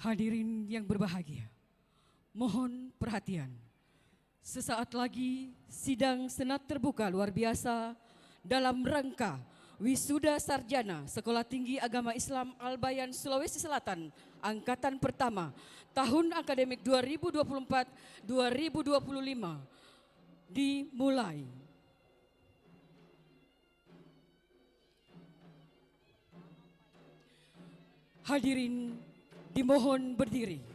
Hadirin yang berbahagia, mohon perhatian. Sesaat lagi sidang senat terbuka luar biasa dalam rangka Wisuda Sarjana Sekolah Tinggi Agama Islam Al-Bayan Sulawesi Selatan Angkatan Pertama tahun akademik 2024-2025 dimulai. Hadirin dimohon berdiri.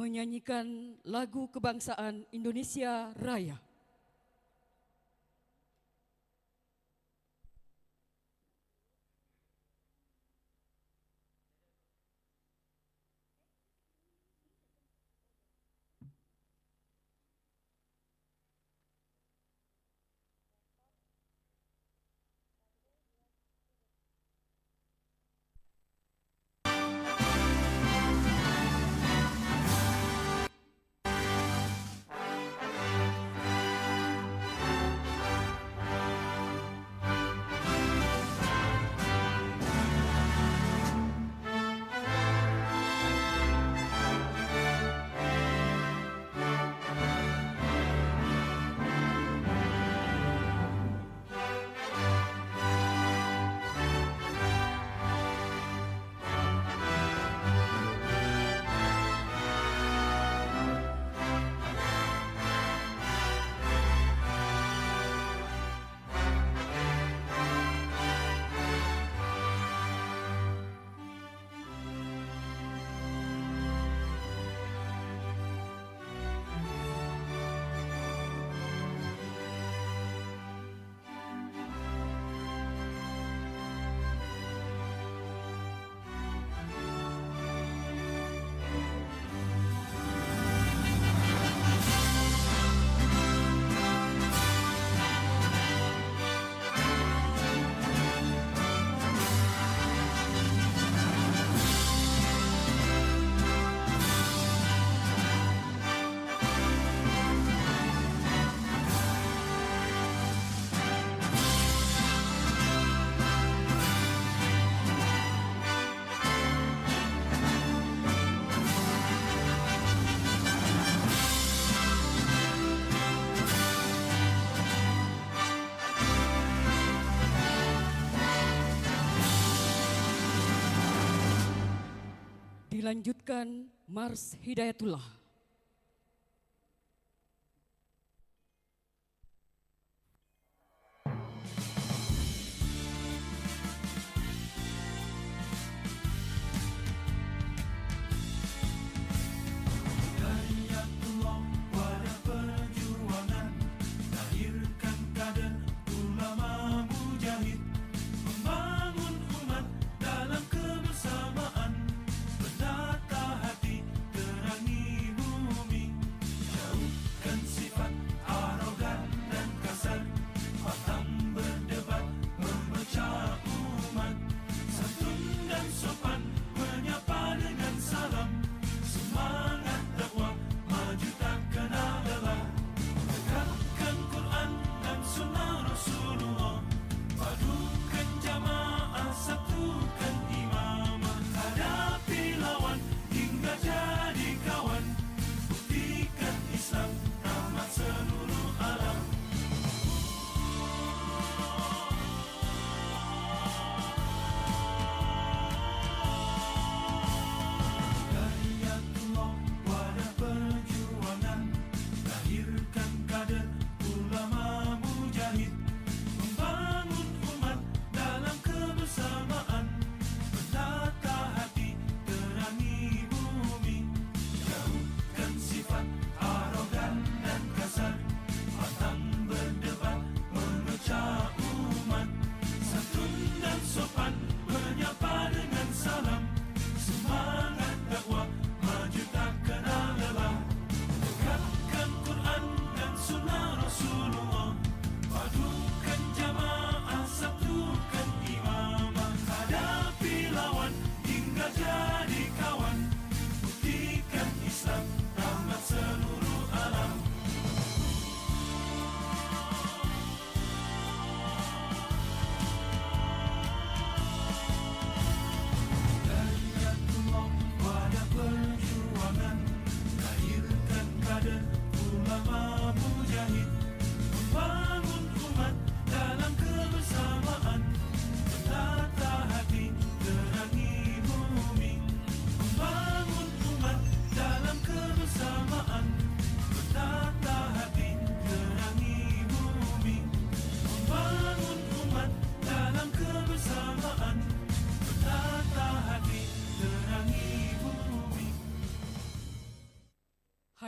Menyanyikan lagu kebangsaan Indonesia Raya. Dilanjutkan Mars Hidayatullah. Membangun umat dalam kebersamaan.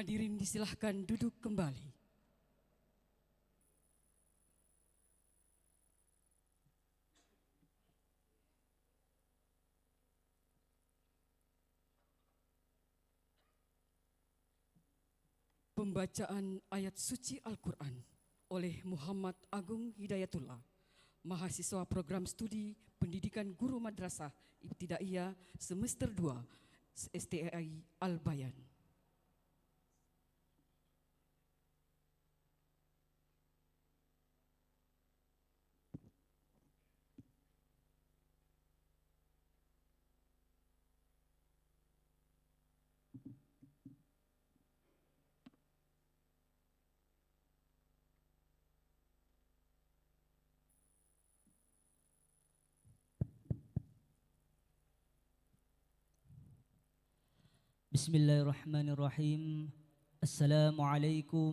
Hadirin disilahkan duduk kembali. Pembacaan ayat suci Al-Quran oleh Muhammad Agung Hidayatullah, mahasiswa program studi pendidikan guru madrasah Ibtidaiyah semester 2 STAI Al-Bayan. Bismillahirrahmanirrahim. Assalamualaikum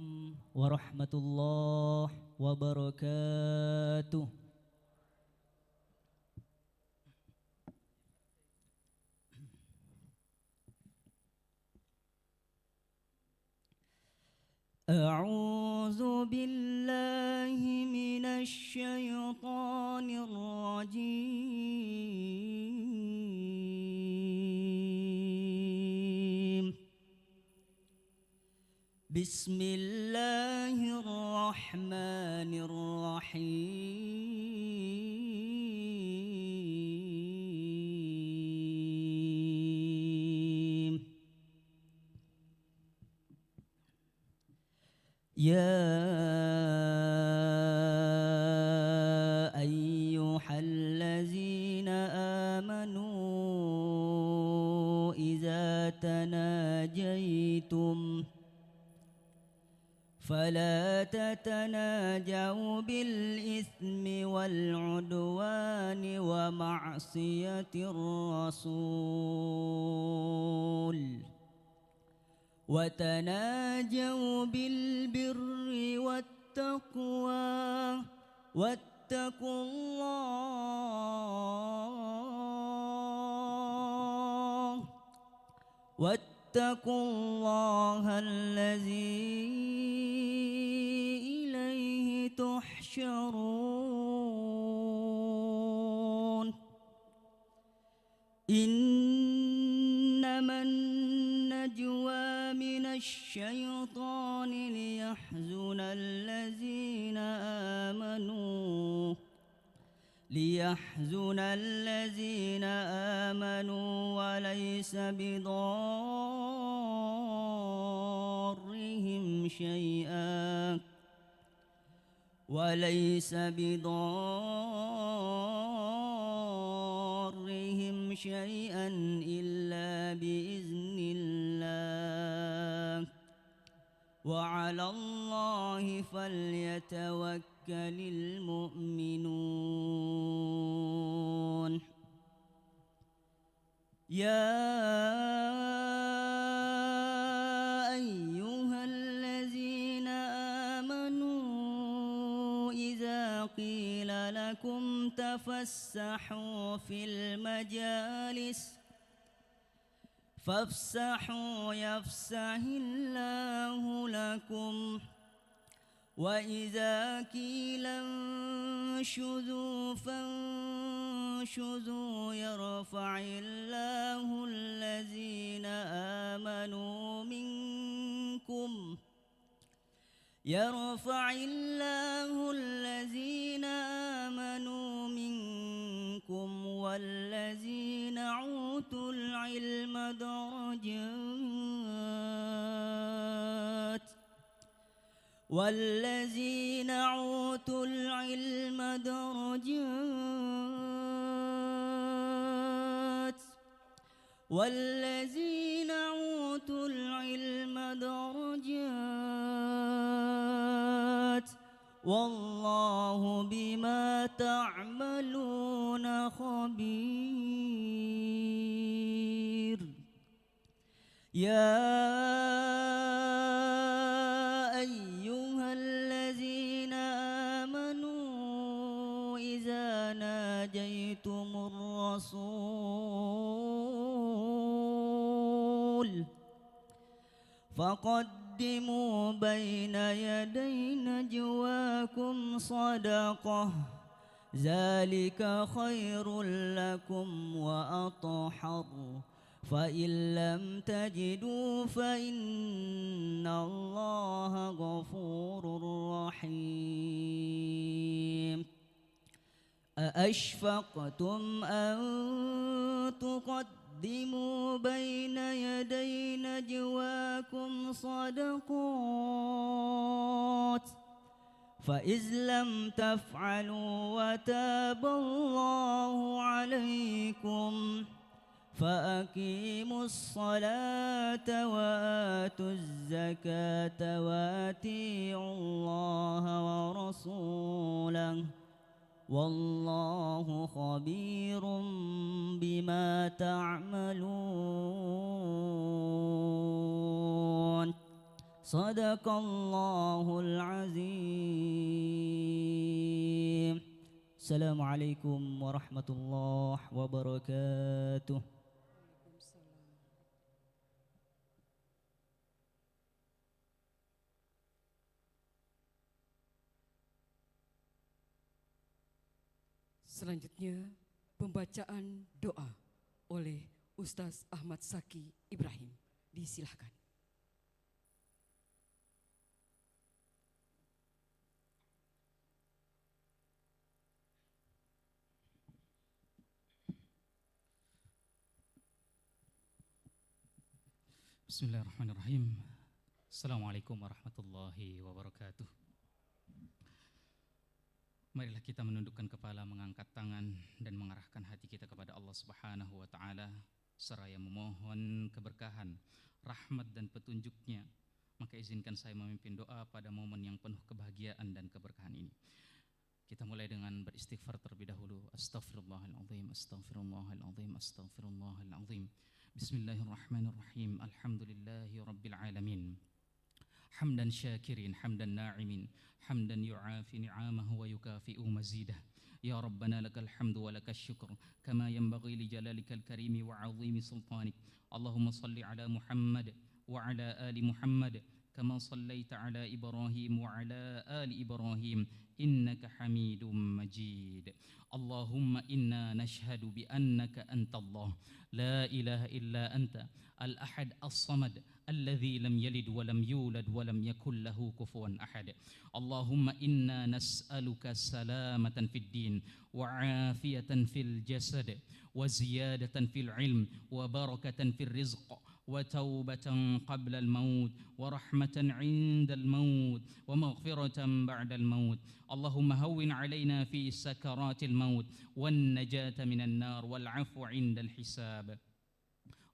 warahmatullahi wabarakatuh. A'udzu billahi minasy syaithanir rajim. Bismillahirrahmanirrahim. Ya ayyuhallazina amanu idza tanajaitum فلا تتناجوا بالإثم والعدوان ومعصية الرسول وتناجوا بالبر والتقوى واتقوا الله الذي إليه تحشرون إنما النجوى من الشيطان ليحزن الذين آمنوا وليس بضارهم شيئا إلا بإذن الله وعلى الله فليتوكل المؤمنون يا أيها الذين آمنوا إذا قيل لكم تفسحوا في المجالس فافسحوا يفسح الله لكم وإذا قيل انشزوا فانشزوا يرفع الله الذين آمنوا منكم والذين أوتوا العلم درجات والذين أوتوا العلم درجات والله بما تعملون خبير يا أيها الذين آمنوا إذا ناجيتم الرسول فقدموا تقدموا بين يدي نجواكم صدقة ذلك خير لكم وأطهر فإن لم تجدوا فإن الله غفور رحيم أأشفقتم أن تقدموا بين يدي نجواكم صدقات فإذ لم تفعلوا وتاب الله عليكم فأقيموا الصلاة وآتوا الزكاة وأطيعوا الله ورسوله والله خبير بما تعملون صدق الله العظيم. السلام عليكم ورحمة الله وبركاته. Selanjutnya pembacaan doa oleh Ustaz Ahmad Saki Ibrahim. Disilahkan. Bismillahirrahmanirrahim. Assalamualaikum warahmatullahi wabarakatuh. Marilah kita menundukkan kepala, mengangkat tangan dan mengarahkan hati kita kepada Allah Subhanahu wa taala seraya memohon keberkahan, rahmat dan petunjuknya. Maka izinkan saya memimpin doa pada momen yang penuh kebahagiaan dan keberkahan ini. Kita mulai dengan beristighfar terlebih dahulu. Astaghfirullahaladzim, astaghfirullahaladzim, astaghfirullahaladzim. Bismillahirrahmanirrahim. Alhamdulillahi rabbil alamin. Hamdan syakirin, hamdan na'imin, hamdan yu'afi ni'amahu wa yukafi'u mazidah. Ya Rabbana lakal hamdu wa lakal syukr kama yanbaghi li jalalikal karimi wa 'azimi sultanik. Allahumma salli ala Muhammad wa ala ali Muhammad kama sallaita ala Ibrahim wa ala ali Ibrahim innaka Hamidum Majid. Allahumma inna nashhadu bi annaka antallah la ilaha illa anta al-ahad as-samad الذي لم يلد ولم يولد ولم يكن له كفوا أحد. اللهم إنا نسألك سلامة في الدين وعافية في الجسد وزيادة في العلم وبركة في الرزق وتوبة قبل الموت ورحمة عند الموت ومغفرة بعد الموت. اللهم هون علينا في سكرات الموت والنجاة من النار والعفو عند الحساب.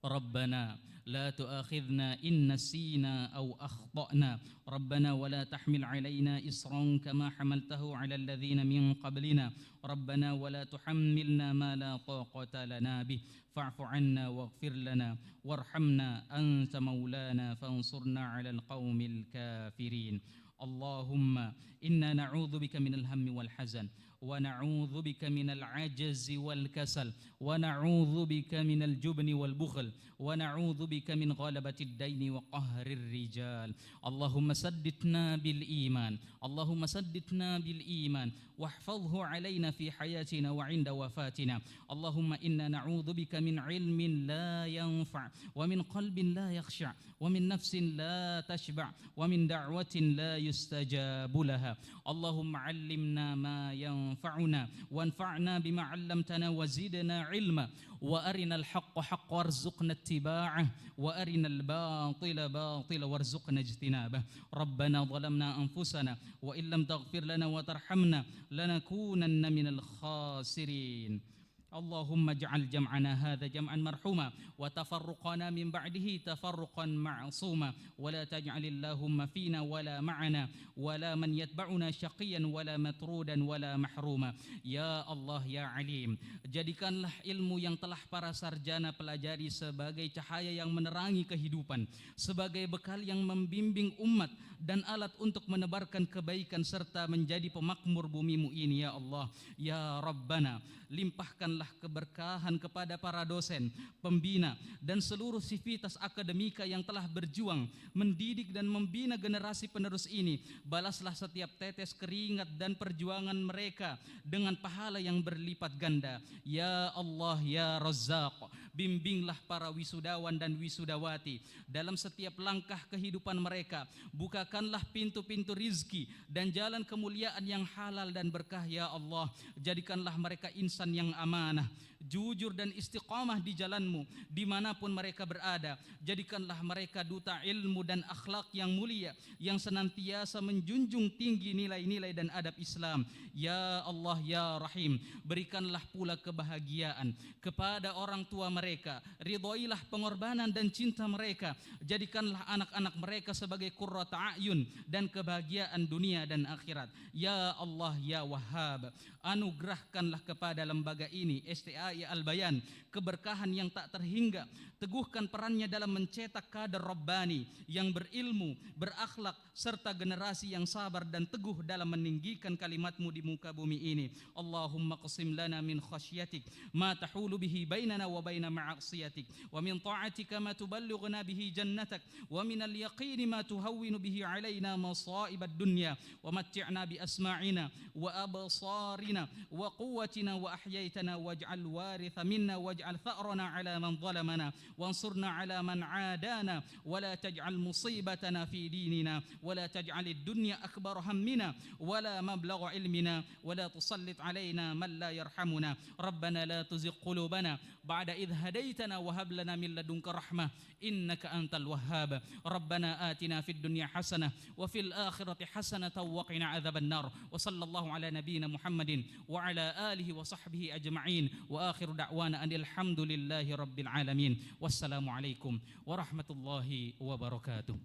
ربنا لا تؤاخذنا إن نسينا أو أخطأنا ربنا ولا تحمل علينا إصرا كما حملته على الذين من قبلنا ربنا ولا تحملنا ما لا طاقة لنا به فاعف عنا واغفر لنا وارحمنا أنت مولانا فانصرنا على القوم الكافرين. اللهم إنا نعوذ بك من الهم والحزن ونعوذ بك من العجز والكسل ونعوذ بك من الجبن والبخل ونعوذ بك من غلبة الدين وقهر الرجال. اللهم سددنا بالإيمان اللهم سددنا بالإيمان واحفظه علينا في حياتنا وعند وفاتنا. اللهم إنا نعوذ بك من علم لا ينفع ومن قلب لا يخشع ومن نفس لا تشبع ومن دعوة لا يستجاب لها. اللهم علمنا ما ينفعنا وانفعنا بما علمتنا وزدنا علما وأرنا الحق حق وارزقنا اتباعه وأرنا الباطل باطل وارزقنا اجتنابه. ربنا ظلمنا أنفسنا وإن لم تغفر لنا وترحمنا لنكونن من الخاسرين. اللهم اجعل جمعنا هذا جمعا مرحوما وتفرقنا من بعده تفرقا معصوما ولا تجعل اللهم فينا ولا معنا ولا من يتبعنا شقيا ولا مطرودا ولا محروما. Ya Allah ya Alim, jadikanlah ilmu yang telah para sarjana pelajari sebagai cahaya yang menerangi kehidupan, sebagai bekal yang membimbing umat dan alat untuk menebarkan kebaikan serta menjadi pemakmur bumimu ini ya Allah. Ya Rabbana, limpahkanlah berikanlah keberkahan kepada para dosen, pembina, dan seluruh sivitas akademika yang telah berjuang mendidik dan membina generasi penerus ini. Balaslah setiap tetes keringat dan perjuangan mereka dengan pahala yang berlipat ganda. Ya Allah ya Razzaq, bimbinglah para wisudawan dan wisudawati dalam setiap langkah kehidupan mereka. Bukakanlah pintu-pintu rizki dan jalan kemuliaan yang halal dan berkah ya Allah. Jadikanlah mereka insan yang amanah, jujur dan istiqamah di jalanmu dimanapun mereka berada. Jadikanlah mereka duta ilmu dan akhlak yang mulia, yang senantiasa menjunjung tinggi nilai-nilai dan adab Islam. Ya Allah ya Rahim, berikanlah pula kebahagiaan kepada orang tua mereka. Ridhoilah pengorbanan dan cinta mereka. Jadikanlah anak-anak mereka sebagai qurrata a'yun dan kebahagiaan dunia dan akhirat. Ya Allah ya Wahhab, anugerahkanlah kepada lembaga ini STAI Al-Bayan keberkahan yang tak terhingga. Teguhkan perannya dalam mencetak kader Rabbani yang berilmu, berakhlak, serta generasi yang sabar dan teguh dalam meninggikan kalimat-Mu di muka bumi ini. Allahumma qasim lana min khasyatik ma tahulu bihi bainana wa baina ma'asiyatik, wa min ta'atika ma tuballighuna bihi jannatak, wa min al-yaqini ma tuhawwinu bihi alaina masa'ib ad-dunya, wa matti'na bi asma'ina wa absarina wa quwwatina wa ahyaitana waj'al waritha minna waj'al tha'rana ala man zalamana wansurna ala man adana wa la taj'al musibatana fi dinina wa la taj'al ad-dunya akbar hammina wa la mablagha ilmina wa la tusallit alaina man la yarhamuna. Rabbana la tuzigh qulubana ba'da idh hadaitana wa hab lana min ladunka rahmah innaka antal wahhab. Rabbana atina fid dunya hasanah wa fil akhirati hasanatan wa qina adzaban nar. Wa sallallahu ala nabiyyina Muhammadin wa ala alihi wa sahbihi ajma'in. Wa akhiru da'wana anil hamdulillahi rabbil alamin. Wassalamu alaikum warahmatullahi wabarakatuh.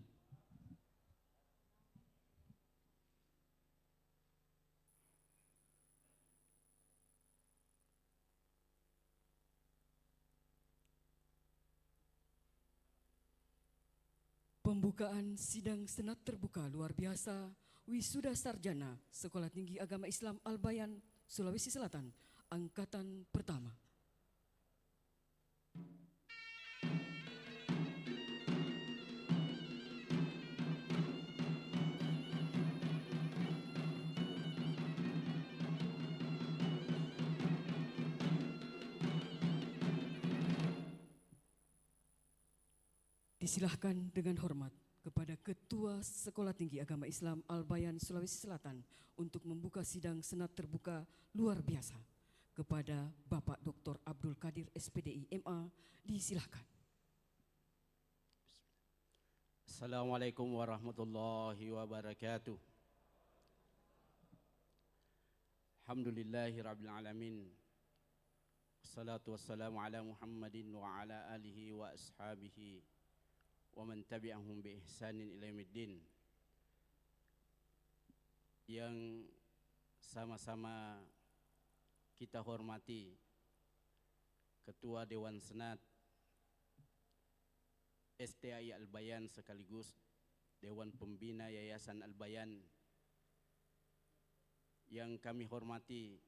Pembukaan sidang senat terbuka luar biasa wisuda sarjana Sekolah Tinggi Agama Islam Al-Bayan, Sulawesi Selatan, angkatan pertama. Disilahkan dengan hormat kepada Ketua Sekolah Tinggi Agama Islam Al-Bayan, Sulawesi Selatan untuk membuka sidang senat terbuka luar biasa. Kepada Bapak Dr. Abdul Qadir SPDI MA, disilahkan. Assalamualaikum warahmatullahi wabarakatuh. Alhamdulillahi rabbil alamin. Wassalatu wassalamu ala Muhammadin wa ala alihi wa ashabihi wa man tabi'ahum bi ihsanin ila yaumiddin. Yang sama-sama kita hormati Ketua Dewan Senat STAI Al-Bayan sekaligus Dewan Pembina Yayasan Al-Bayan, yang kami hormati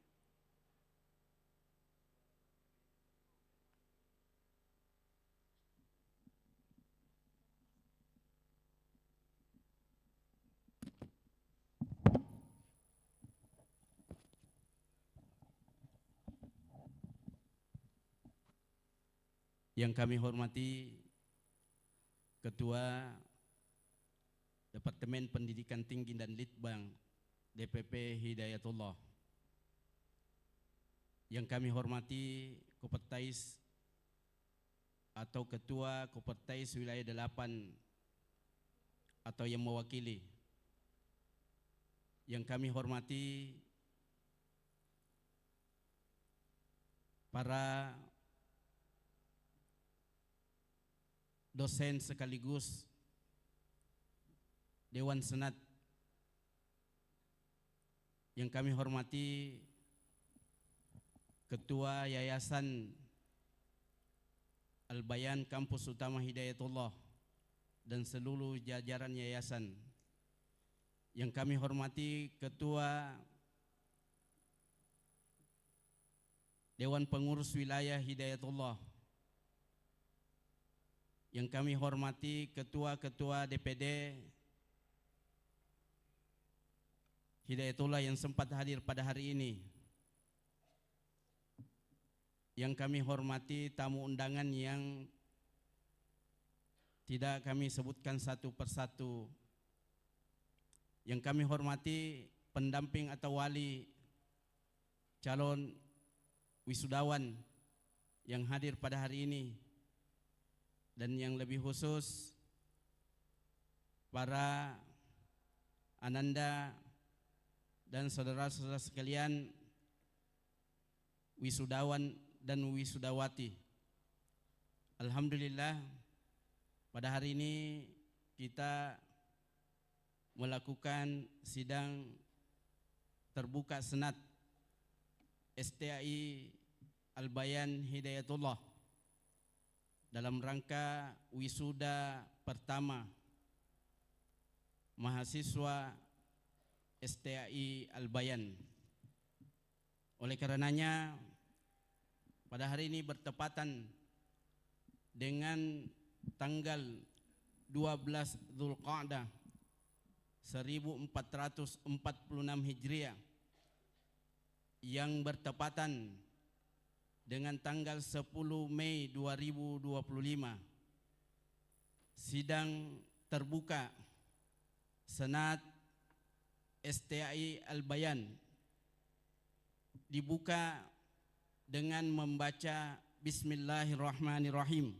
Ketua Departemen Pendidikan Tinggi dan Litbang DPP Hidayatullah, yang kami hormati Kopertais atau Ketua Kopertais Wilayah 8 atau yang mewakili, yang kami hormati para dosen sekaligus Dewan Senat, yang kami hormati Ketua Yayasan Al-Bayan Kampus Utama Hidayatullah dan seluruh jajaran yayasan, yang kami hormati Ketua Dewan Pengurus Wilayah Hidayatullah, yang kami hormati ketua-ketua DPD Hidayatullah yang sempat hadir pada hari ini, yang kami hormati tamu undangan yang tidak kami sebutkan satu persatu, yang kami hormati pendamping atau wali calon wisudawan yang hadir pada hari ini, dan yang lebih khusus para ananda dan saudara-saudara sekalian wisudawan dan wisudawati. Alhamdulillah, pada hari ini kita melakukan sidang terbuka senat STAI Al-Bayan Hidayatullah dalam rangka wisuda pertama mahasiswa STAI Al-Bayan. Oleh karenanya pada hari ini bertepatan dengan tanggal 12 Dzulqa'dah 1446 Hijriah yang bertepatan dengan tanggal 10 Mei 2025, sidang terbuka Senat STAI Al-Bayan dibuka dengan membaca Bismillahirrahmanirrahim.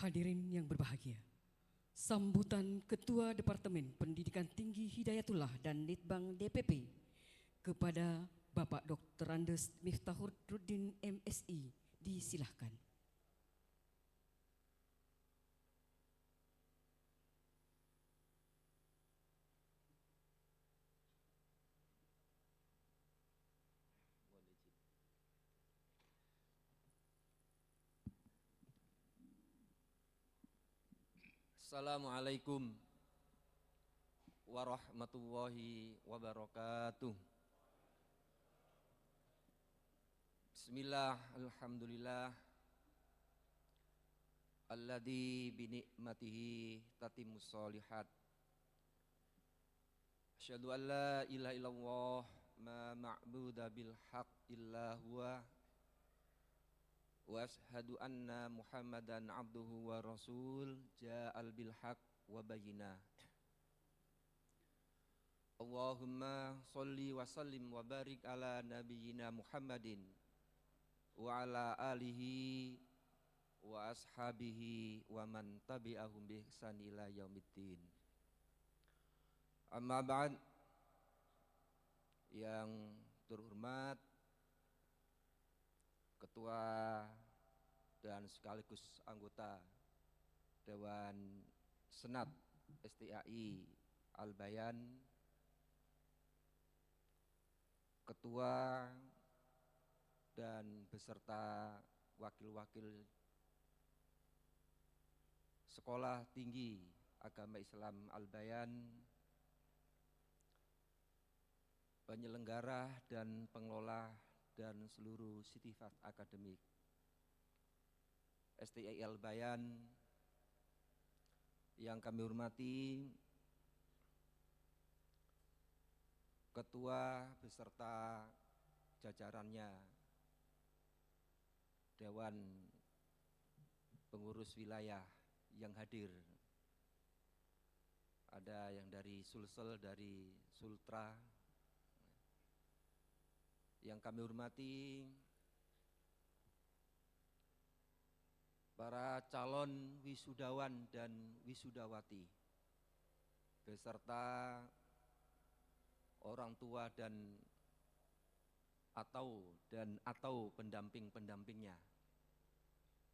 Hadirin yang berbahagia, sambutan Ketua Departemen Pendidikan Tinggi Hidayatullah dan Litbang DPP kepada Bapak Dr. Andes Miftahuruddin MSI disilahkan. Assalamualaikum warahmatullahi wabarakatuh. Bismillah, alhamdulillah, alladzi binikmatihi tatimmus sholihat. Asyhadu an la ilaha illallah ma ma'buda bil haqq illa huwa wa ashhadu anna Muhammadan abduhu wa rasul ja'al bil haq wa bayyinah. Allahumma sholli wa sallim wa barik ala nabiyyina Muhammadin wa ala alihi wa ashabihi wa man tabi'ahum bi ihsan ila yaumiddin. Amma ba'd, yang terhormat Ketua dan sekaligus anggota Dewan Senat STAI Al-Bayan, Ketua dan beserta wakil-wakil Sekolah Tinggi Agama Islam Al-Bayan, penyelenggara dan pengelola dan seluruh sitifat akademik STAI Al-Bayan yang kami hormati, Ketua beserta jajarannya, Dewan Pengurus Wilayah yang hadir, ada yang dari Sulsel, dari Sultra, yang kami hormati para calon wisudawan dan wisudawati beserta orang tua dan atau pendamping-pendampingnya.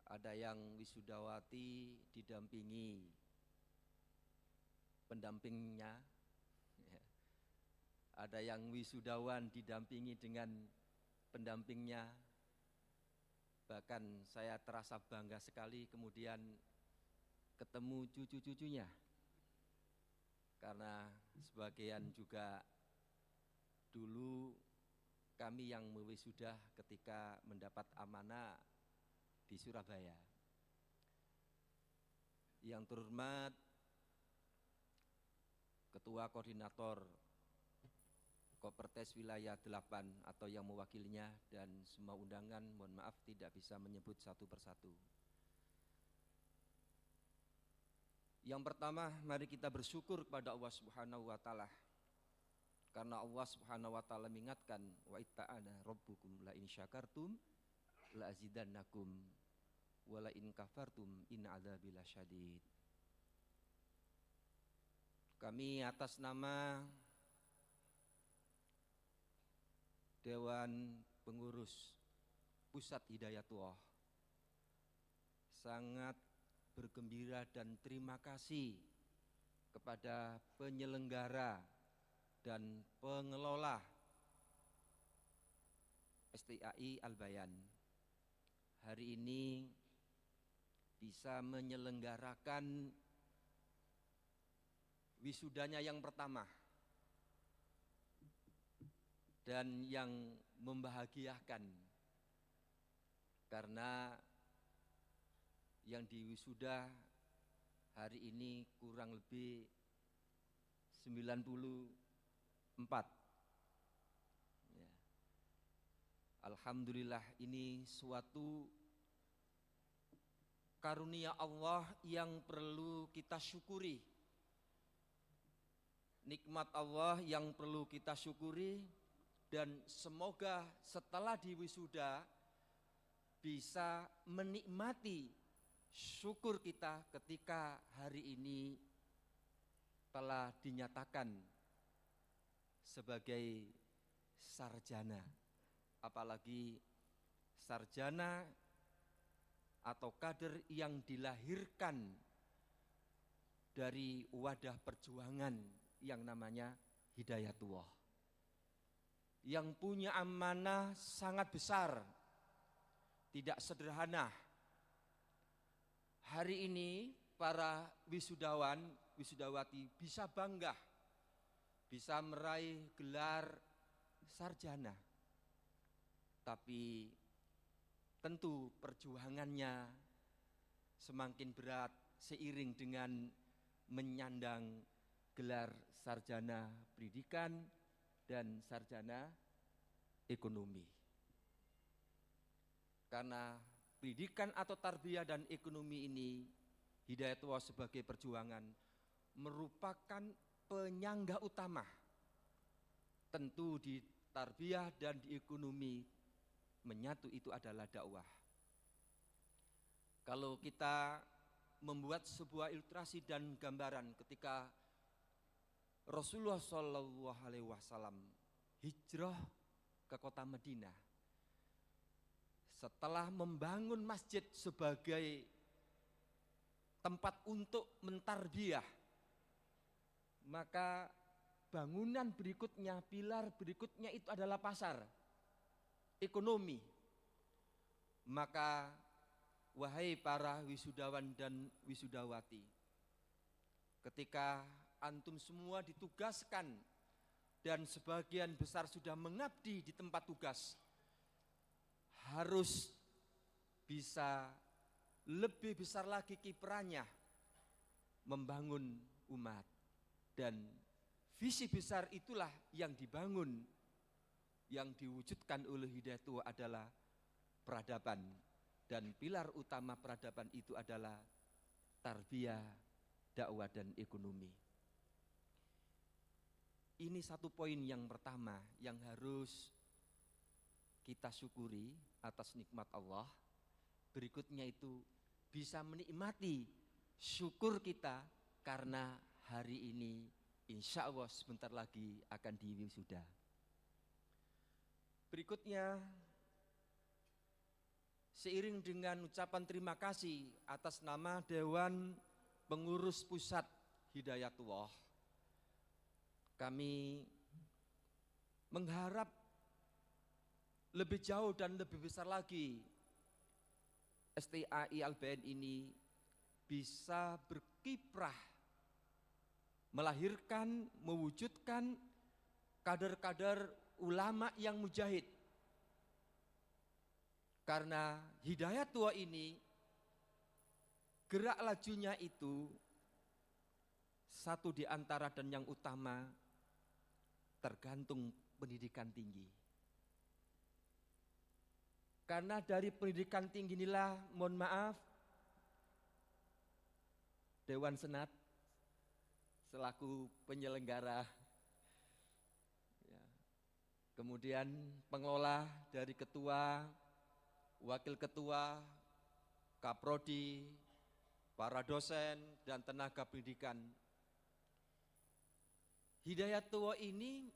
ada yang wisudawati didampingi pendampingnya, ya. Ada yang wisudawan didampingi dengan pendampingnya. Bahkan saya terasa bangga sekali kemudian ketemu cucu-cucunya, karena sebagian juga dulu kami yang mewisuda ketika mendapat amanah di Surabaya. Yang terhormat Ketua Koordinator Kopertes Wilayah 8 atau yang mewakilinya dan semua undangan, mohon maaf tidak bisa menyebut satu persatu. Yang pertama, mari kita bersyukur kepada Allah Subhanahu wa taala. Karena Allah Subhanahu wa taala mengingatkan, wa itta'ana rabbukum la in syakartum la azidannakum wa la in kafartum in adzabi lasyadid. Kami atas nama Dewan Pengurus Pusat Hidayatullah sangat bergembira dan terima kasih kepada penyelenggara dan pengelola STAI Al-Bayan hari ini bisa menyelenggarakan wisudanya yang pertama dan yang membahagiakan, karena yang diwisuda hari ini kurang lebih 94. Ya. Alhamdulillah, ini suatu karunia Allah yang perlu kita syukuri, nikmat Allah yang perlu kita syukuri, dan semoga setelah diwisuda bisa menikmati syukur kita ketika hari ini telah dinyatakan sebagai sarjana, apalagi sarjana atau kader yang dilahirkan dari wadah perjuangan yang namanya Hidayatullah, yang punya amanah sangat besar, tidak sederhana. Hari ini para wisudawan, wisudawati bisa bangga, bisa meraih gelar sarjana. Tapi tentu perjuangannya semakin berat seiring dengan menyandang gelar sarjana pendidikan dan sarjana ekonomi. Karena pendidikan atau tarbiyah dan ekonomi ini, Hidayatullah sebagai perjuangan merupakan penyangga utama. Tentu di tarbiyah dan di ekonomi menyatu itu adalah dakwah. Kalau kita membuat sebuah ilustrasi dan gambaran ketika Rasulullah SAW hijrah ke kota Madinah, setelah membangun masjid sebagai tempat untuk mentarbiyah, maka bangunan berikutnya, pilar berikutnya itu adalah pasar, ekonomi. Maka wahai para wisudawan dan wisudawati, ketika antum semua ditugaskan dan sebagian besar sudah mengabdi di tempat tugas, harus bisa lebih besar lagi kiprahnya membangun umat, dan visi besar itulah yang dibangun, yang diwujudkan oleh Hidayatullah adalah peradaban, dan pilar utama peradaban itu adalah tarbiyah, dakwah dan ekonomi. Ini satu poin yang pertama yang harus kita syukuri atas nikmat Allah. Berikutnya itu bisa menikmati syukur kita karena hari ini insya Allah sebentar lagi akan diwisuda. Berikutnya, seiring dengan ucapan terima kasih atas nama Dewan Pengurus Pusat Hidayatullah, kami mengharap lebih jauh dan lebih besar lagi STAI Al-Bayan ini bisa berkiprah melahirkan, mewujudkan kader-kader ulama yang mujahid. Karena Hidayatullah ini gerak lajunya itu satu di antara dan yang utama tergantung pendidikan tinggi. Karena dari pendidikan tinggi inilah, mohon maaf, Dewan Senat selaku penyelenggara, ya, kemudian pengelola dari ketua, wakil ketua, kaprodi, para dosen dan tenaga pendidikan. Hidayatullah ini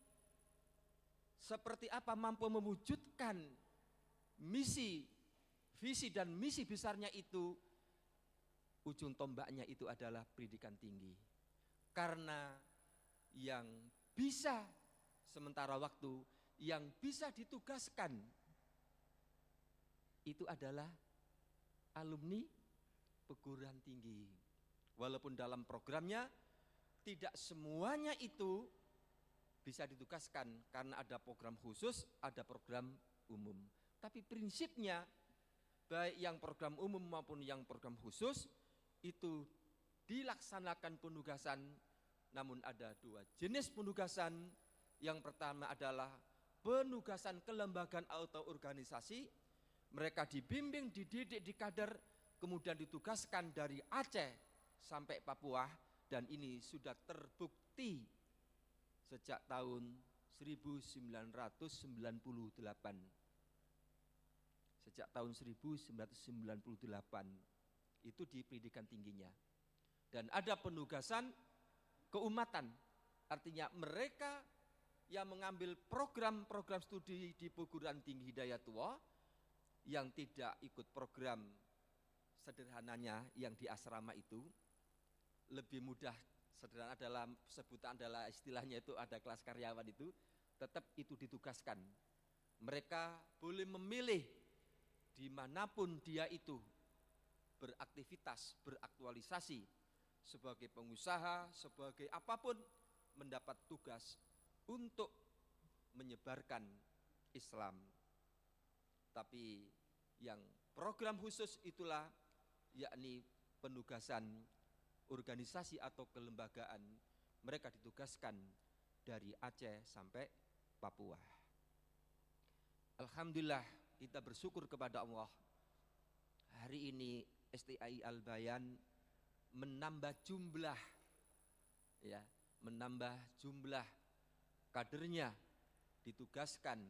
seperti apa mampu mewujudkan misi, visi dan misi besarnya itu, ujung tombaknya itu adalah pendidikan tinggi. Karena yang bisa sementara waktu, yang bisa ditugaskan itu adalah alumni perguruan tinggi. Walaupun dalam programnya tidak semuanya itu bisa ditugaskan karena ada program khusus, ada program umum. Tapi prinsipnya baik yang program umum maupun yang program khusus itu dilaksanakan penugasan, namun ada dua jenis penugasan. Yang pertama adalah penugasan kelembagaan atau organisasi. Mereka dibimbing, dididik, dikader, kemudian ditugaskan dari Aceh sampai Papua, dan ini sudah terbukti sejak tahun 1998. Sejak tahun 1998 itu di pendidikan tingginya. Dan ada penugasan keumatan, artinya mereka yang mengambil program-program studi di perguruan tinggi Hidayatullah yang tidak ikut program sederhananya yang di asrama itu, lebih mudah, sederhana adalah sebutan adalah istilahnya itu ada kelas karyawan itu, tetap itu ditugaskan. Mereka boleh memilih dimanapun dia itu beraktivitas, beraktualisasi sebagai pengusaha, sebagai apapun, mendapat tugas untuk menyebarkan Islam. Tapi yang program khusus itulah yakni penugasan organisasi atau kelembagaan, mereka ditugaskan dari Aceh sampai Papua. Alhamdulillah, kita bersyukur kepada Allah. Hari ini STAI Al-Bayan menambah jumlah, ya, menambah jumlah kadernya, ditugaskan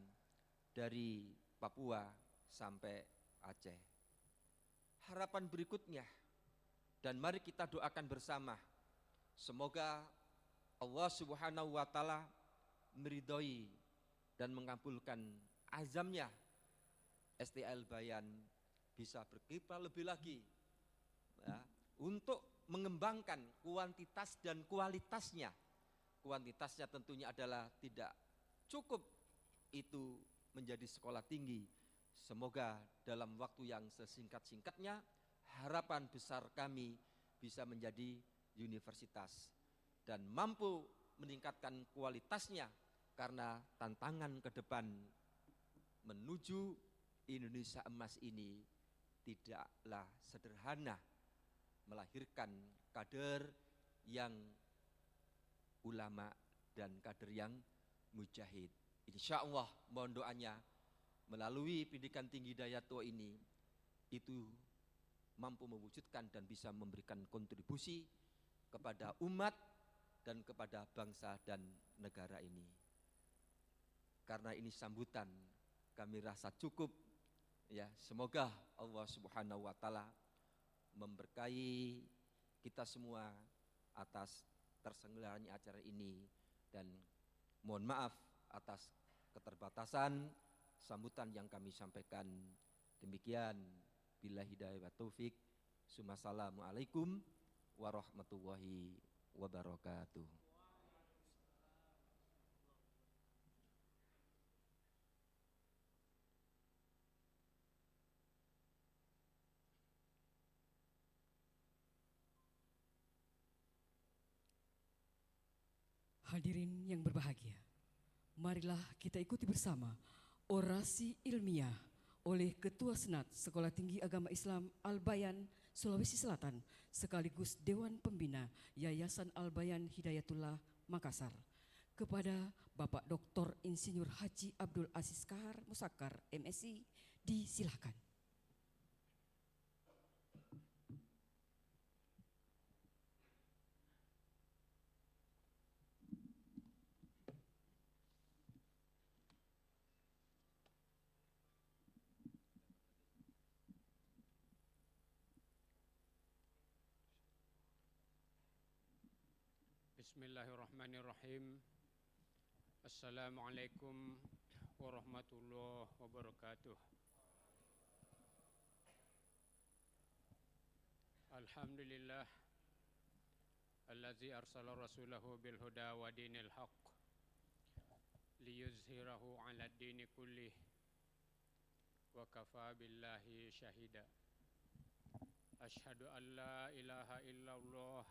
dari Papua sampai Aceh. Harapan berikutnya, dan mari kita doakan bersama, semoga Allah Subhanahu wa Ta'ala meridhoi dan mengabulkan azamnya STAI Al-Bayan bisa berkiprah lebih lagi, ya, untuk mengembangkan kuantitas dan kualitasnya. Kuantitasnya tentunya adalah tidak cukup itu menjadi sekolah tinggi. Semoga dalam waktu yang sesingkat-singkatnya harapan besar kami bisa menjadi universitas dan mampu meningkatkan kualitasnya, karena tantangan ke depan menuju Indonesia emas ini tidaklah sederhana, melahirkan kader yang ulama dan kader yang mujahid. Insya Allah mohon doanya melalui pendidikan tinggi Hidayatullah ini itu mampu mewujudkan dan bisa memberikan kontribusi kepada umat dan kepada bangsa dan negara ini. Karena ini sambutan, kami rasa cukup, ya. Semoga Allah Subhanahu wa Ta'ala memberkahi kita semua atas terselenggaranya acara ini, dan mohon maaf atas keterbatasan sambutan yang kami sampaikan. Demikian, bila hidayah wa taufik. Assalamualaikum warahmatullahi wabarakatuh. Hadirin yang berbahagia, marilah kita ikuti bersama orasi ilmiah oleh Ketua Senat Sekolah Tinggi Agama Islam Al-Bayan, Sulawesi Selatan, sekaligus Dewan Pembina Yayasan Al-Bayan Hidayatullah Makassar, kepada Bapak Dr. Insinyur Haji Abdul Aziz Kahar Musakkar, MSI, disilahkan. Bismillahirrahmanirrahim. Assalamualaikum warahmatullahi wabarakatuh. Alhamdulillah allazi arsala rasulahu bil huda wa dinil haqq liyuzhirahu 'ala ad-dini kullih wa kafa billahi syahida. Asyhadu an la ilaha illallah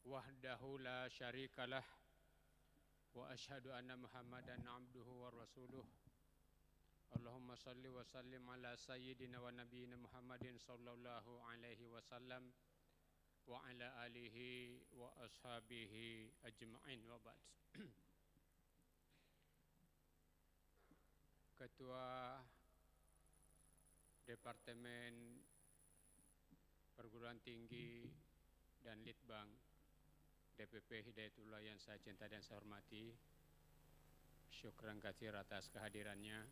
wahdahu la syarikalah wa asyhadu anna Muhammadan abduhu wa rasuluh. Allahumma salli wa sallim ala sayyidina wa nabiyyina Muhammadin sallallahu alaihi wasallam wa ala alihi wa ashabihi ajma'in wa ba'd. Ketua Departemen Perguruan Tinggi dan Litbang DPP Hidayatullah yang saya cinta dan saya hormati, syukran katsir atas kehadirannya.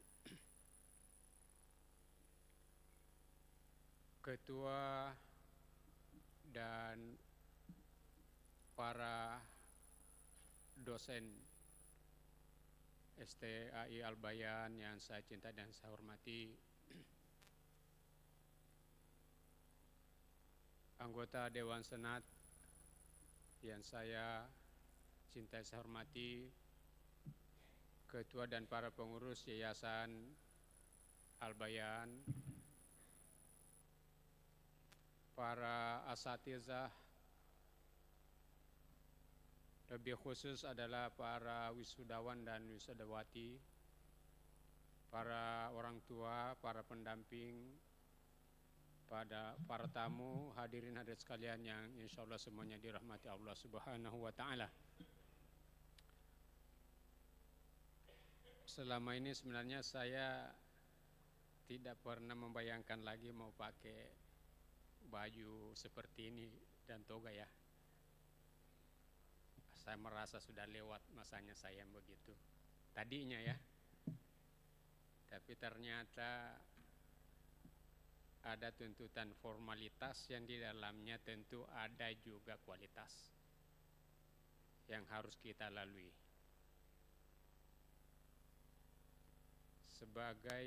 Ketua dan para dosen STAI Al-Bayan yang saya cinta dan saya hormati, anggota Dewan Senat yang saya cintai saya hormati, ketua dan para pengurus Yayasan Al-Bayan, para asatizah, lebih khusus adalah para wisudawan dan wisudawati, para orang tua, para pendamping, pada para tamu, hadirin hadirat sekalian yang insya Allah semuanya dirahmati Allah Subhanahu wa Ta'ala. Selama ini sebenarnya saya tidak pernah membayangkan lagi mau pakai baju seperti ini dan toga ya. Saya merasa sudah lewat masanya saya begitu tadinya ya. Tapi ternyata ada tuntutan formalitas yang di dalamnya tentu ada juga kualitas yang harus kita lalui. Sebagai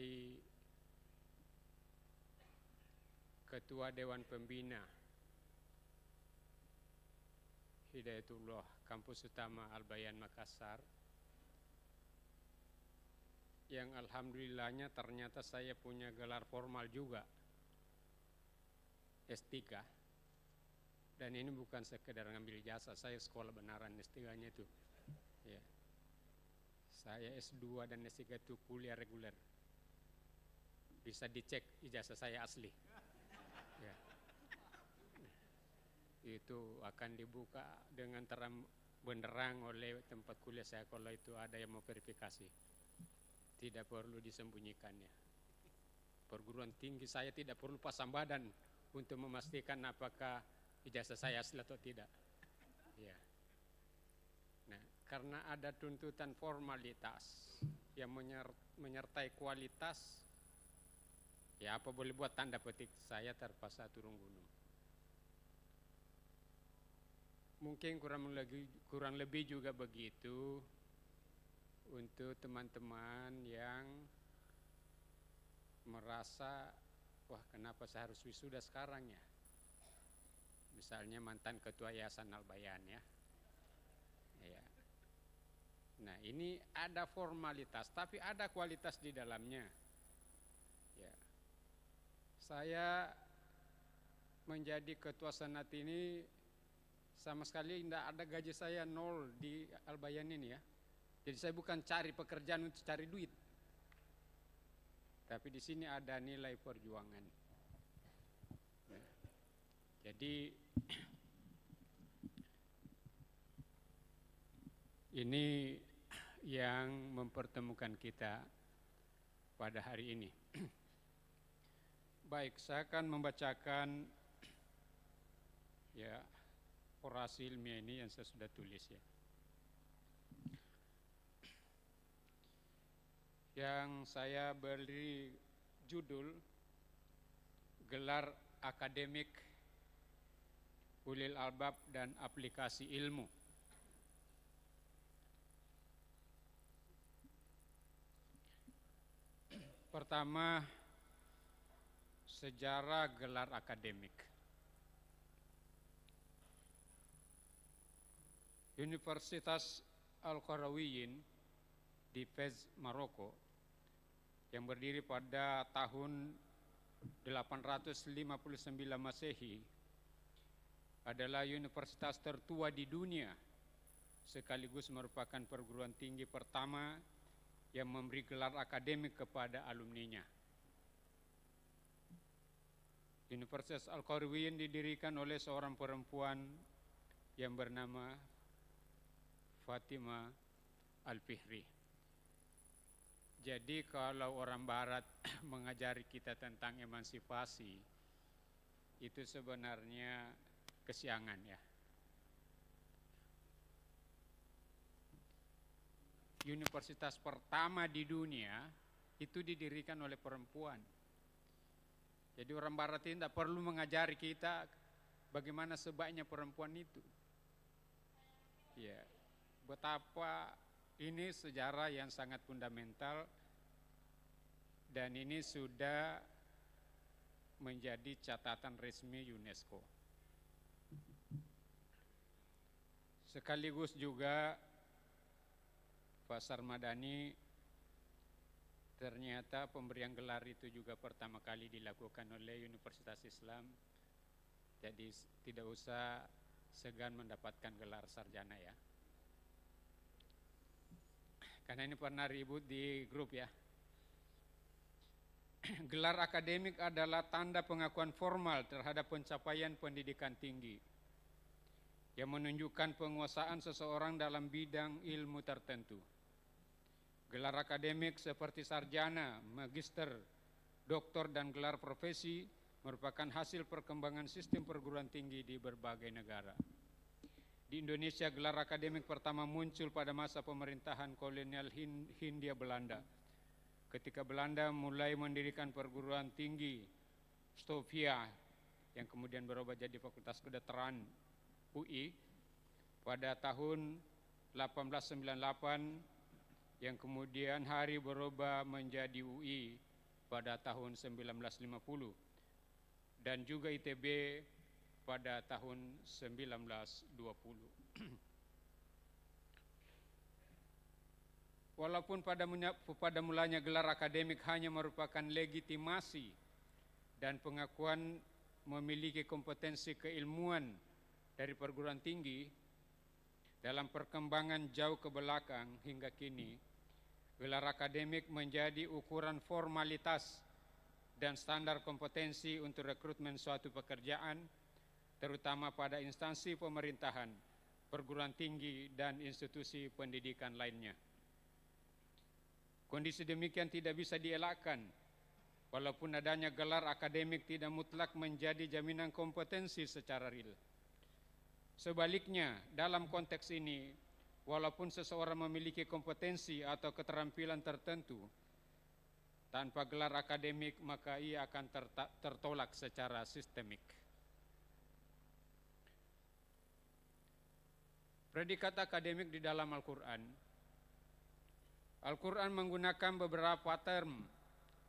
Ketua Dewan Pembina Hidayatullah Kampus Utama Al-Bayan Makassar, yang alhamdulillahnya ternyata saya punya gelar formal juga, S3, dan ini bukan sekedar ngambil jasa, saya sekolah benaran S3-nya itu ya. Saya S2 dan S3 itu kuliah reguler, bisa dicek ijazah saya asli ya. Itu akan dibuka dengan terang benderang oleh tempat kuliah saya kalau itu ada yang mau verifikasi, tidak perlu disembunyikannya. Perguruan tinggi saya tidak perlu pasang badan untuk memastikan apakah ijazah saya asli atau tidak. Ya. Nah, karena ada tuntutan formalitas yang menyertai kualitas, ya apa boleh buat, tanda petik, saya terpaksa turun gunung. Mungkin kurang lebih juga begitu untuk teman-teman yang merasa, wah kenapa saya harus wisuda sekarang ya? Misalnya mantan ketua Yayasan Al-Bayan ya. Ya. Nah ini ada formalitas, tapi ada kualitas di dalamnya. Ya. Saya menjadi ketua senat ini sama sekali tidak ada gaji saya nol di Al-Bayan ini ya. Jadi saya bukan cari pekerjaan untuk cari duit, tapi di sini ada nilai perjuangan. Nah, jadi ini yang mempertemukan kita pada hari ini. Baik, saya akan membacakan ya orasi ilmiah ini yang saya sudah tulis ya. Yang saya beri judul Gelar Akademik Ulil Albab dan Aplikasi Ilmu. Pertama, sejarah gelar akademik. Universitas Al-Qarawiyyin di Fez, Maroko, yang berdiri pada tahun 859 Masehi, adalah universitas tertua di dunia, sekaligus merupakan perguruan tinggi pertama yang memberi gelar akademik kepada alumninya. Universitas Al-Qarawiyyin didirikan oleh seorang perempuan yang bernama Fatimah Al-Fihri. Jadi kalau orang barat mengajari kita tentang emansipasi, itu sebenarnya kesiangan ya. Universitas pertama di dunia itu didirikan oleh perempuan. Jadi orang barat ini tidak perlu mengajari kita bagaimana sebaiknya perempuan itu. Ya, betapa ini sejarah yang sangat fundamental dan ini sudah menjadi catatan resmi UNESCO. Sekaligus juga Pak Sarmadani, ternyata pemberian gelar itu juga pertama kali dilakukan oleh Universitas Islam. Jadi tidak usah segan mendapatkan gelar sarjana ya. Karena ini pernah ribut di grup ya. Gelar akademik adalah tanda pengakuan formal terhadap pencapaian pendidikan tinggi yang menunjukkan penguasaan seseorang dalam bidang ilmu tertentu. Gelar akademik seperti sarjana, magister, doktor, dan gelar profesi merupakan hasil perkembangan sistem perguruan tinggi di berbagai negara. Di Indonesia, gelar akademik pertama muncul pada masa pemerintahan kolonial Hindia Belanda. Ketika Belanda mulai mendirikan perguruan tinggi Stovia, yang kemudian berubah jadi Fakultas Kedokteran UI, pada tahun 1898, yang kemudian hari berubah menjadi UI pada tahun 1950 dan juga ITB pada tahun 1920. Walaupun pada mulanya gelar akademik hanya merupakan legitimasi dan pengakuan memiliki kompetensi keilmuan dari perguruan tinggi, dalam perkembangan jauh ke belakang hingga kini, gelar akademik menjadi ukuran formalitas dan standar kompetensi untuk rekrutmen suatu pekerjaan, terutama pada instansi pemerintahan, perguruan tinggi, dan institusi pendidikan lainnya. Kondisi demikian tidak bisa dielakkan, walaupun adanya gelar akademik tidak mutlak menjadi jaminan kompetensi secara real. Sebaliknya, dalam konteks ini, walaupun seseorang memiliki kompetensi atau keterampilan tertentu, tanpa gelar akademik maka ia akan tertolak secara sistemik. Predikat akademik di dalam Al-Quran. Al-Quran menggunakan beberapa term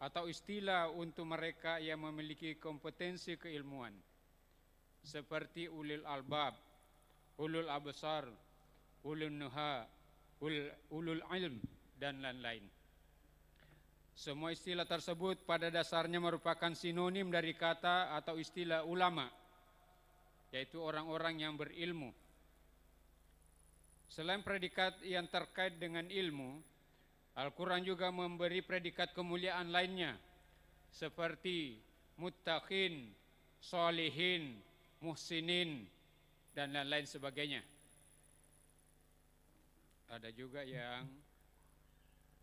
atau istilah untuk mereka yang memiliki kompetensi keilmuan seperti ulil albab, ulul absar, ulul nuha, ulul ilm dan lain-lain. Semua istilah tersebut pada dasarnya merupakan sinonim dari kata atau istilah ulama, yaitu orang-orang yang berilmu. Selain predikat yang terkait dengan ilmu, Al-Quran juga memberi predikat kemuliaan lainnya seperti muttaqin, sholihin, muhsinin, dan lain-lain sebagainya. Ada juga yang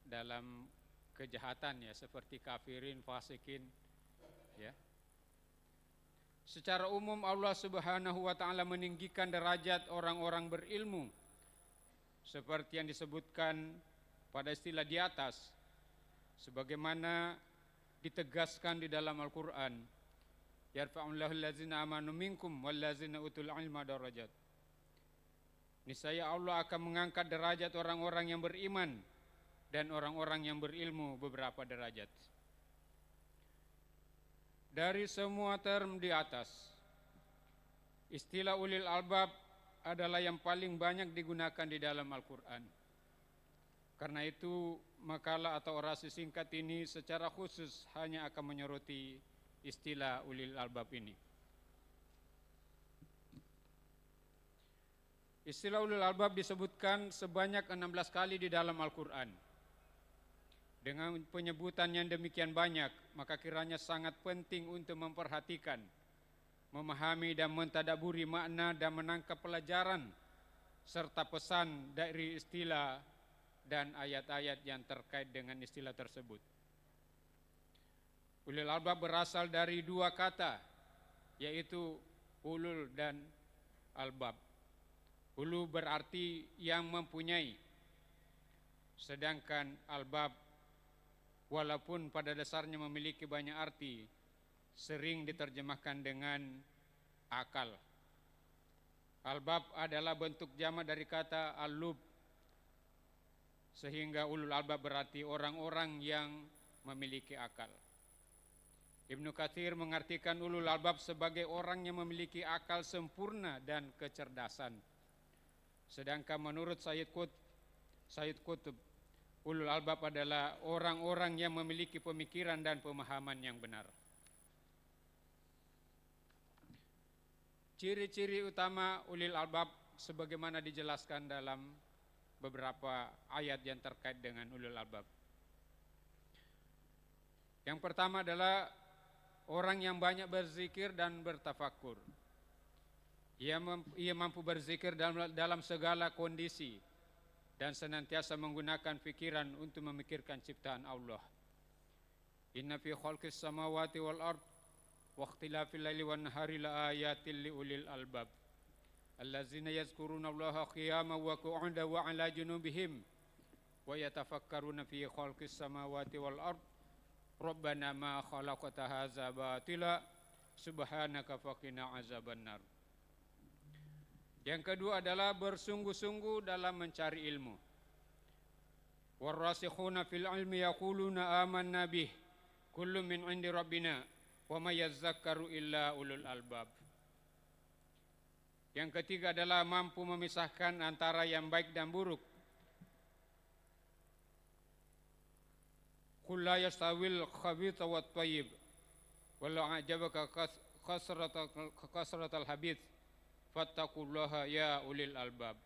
dalam kejahatan ya, seperti kafirin, fasikin ya. Secara umum Allah Subhanahu wa taala meninggikan derajat orang-orang berilmu seperti yang disebutkan pada istilah di atas, sebagaimana ditegaskan di dalam Al-Quran, yarfa'ullahu allazina amanu minkum wallazina utul ilma darajat. Niscaya Allah akan mengangkat derajat orang-orang yang beriman dan orang-orang yang berilmu beberapa derajat. Dari semua term di atas, istilah ulil albab adalah yang paling banyak digunakan di dalam Al-Quran. Karena itu makalah atau orasi singkat ini secara khusus hanya akan menyoroti istilah ulil albab ini. Istilah ulil albab disebutkan sebanyak 16 kali di dalam Al-Quran. Dengan penyebutan yang demikian banyak, maka kiranya sangat penting untuk memperhatikan, memahami dan mentadaburi makna dan menangkap pelajaran serta pesan dari istilah dan ayat-ayat yang terkait dengan istilah tersebut. Ulil albab berasal dari dua kata, yaitu ulul dan albab. Ulu berarti yang mempunyai, sedangkan albab walaupun pada dasarnya memiliki banyak arti, sering diterjemahkan dengan akal. Albab adalah bentuk jamak dari kata al-lub, sehingga ulul albab berarti orang-orang yang memiliki akal. Ibnu Katsir mengartikan ulul albab sebagai orang yang memiliki akal sempurna dan kecerdasan. Sedangkan menurut Sayyid Qutb, ulul albab adalah orang-orang yang memiliki pemikiran dan pemahaman yang benar. Ciri-ciri utama ulil albab sebagaimana dijelaskan dalam beberapa ayat yang terkait dengan ulul albab. Yang pertama adalah orang yang banyak berzikir dan bertafakur. Ia mampu berzikir dalam segala kondisi dan senantiasa menggunakan pikiran untuk memikirkan ciptaan Allah. Inna fi khalqis samawati wal ard wa ikhtilafil laili wan nahari la ayatil liulil albab allazina yazkuruna Allaha qiyaman wa qu'udan wa 'ala junubihim wa yatafakkaruna fi khalqis samawati wal ard rabbana ma khalaqta hadza batila subhanaka faqina azabannar. Yang kedua adalah bersungguh-sungguh dalam mencari ilmu. Warasikhuna fil ilmi yaquluna amanna bih kullu min 'indi rabbina wa may yadhakkaru illa ulul albab. Yang ketiga adalah mampu memisahkan antara yang baik dan buruk. Qul la yastawil khabitha wat thayyib walau a'jabaka kasratal habith fattaqullaha ya ulil albab.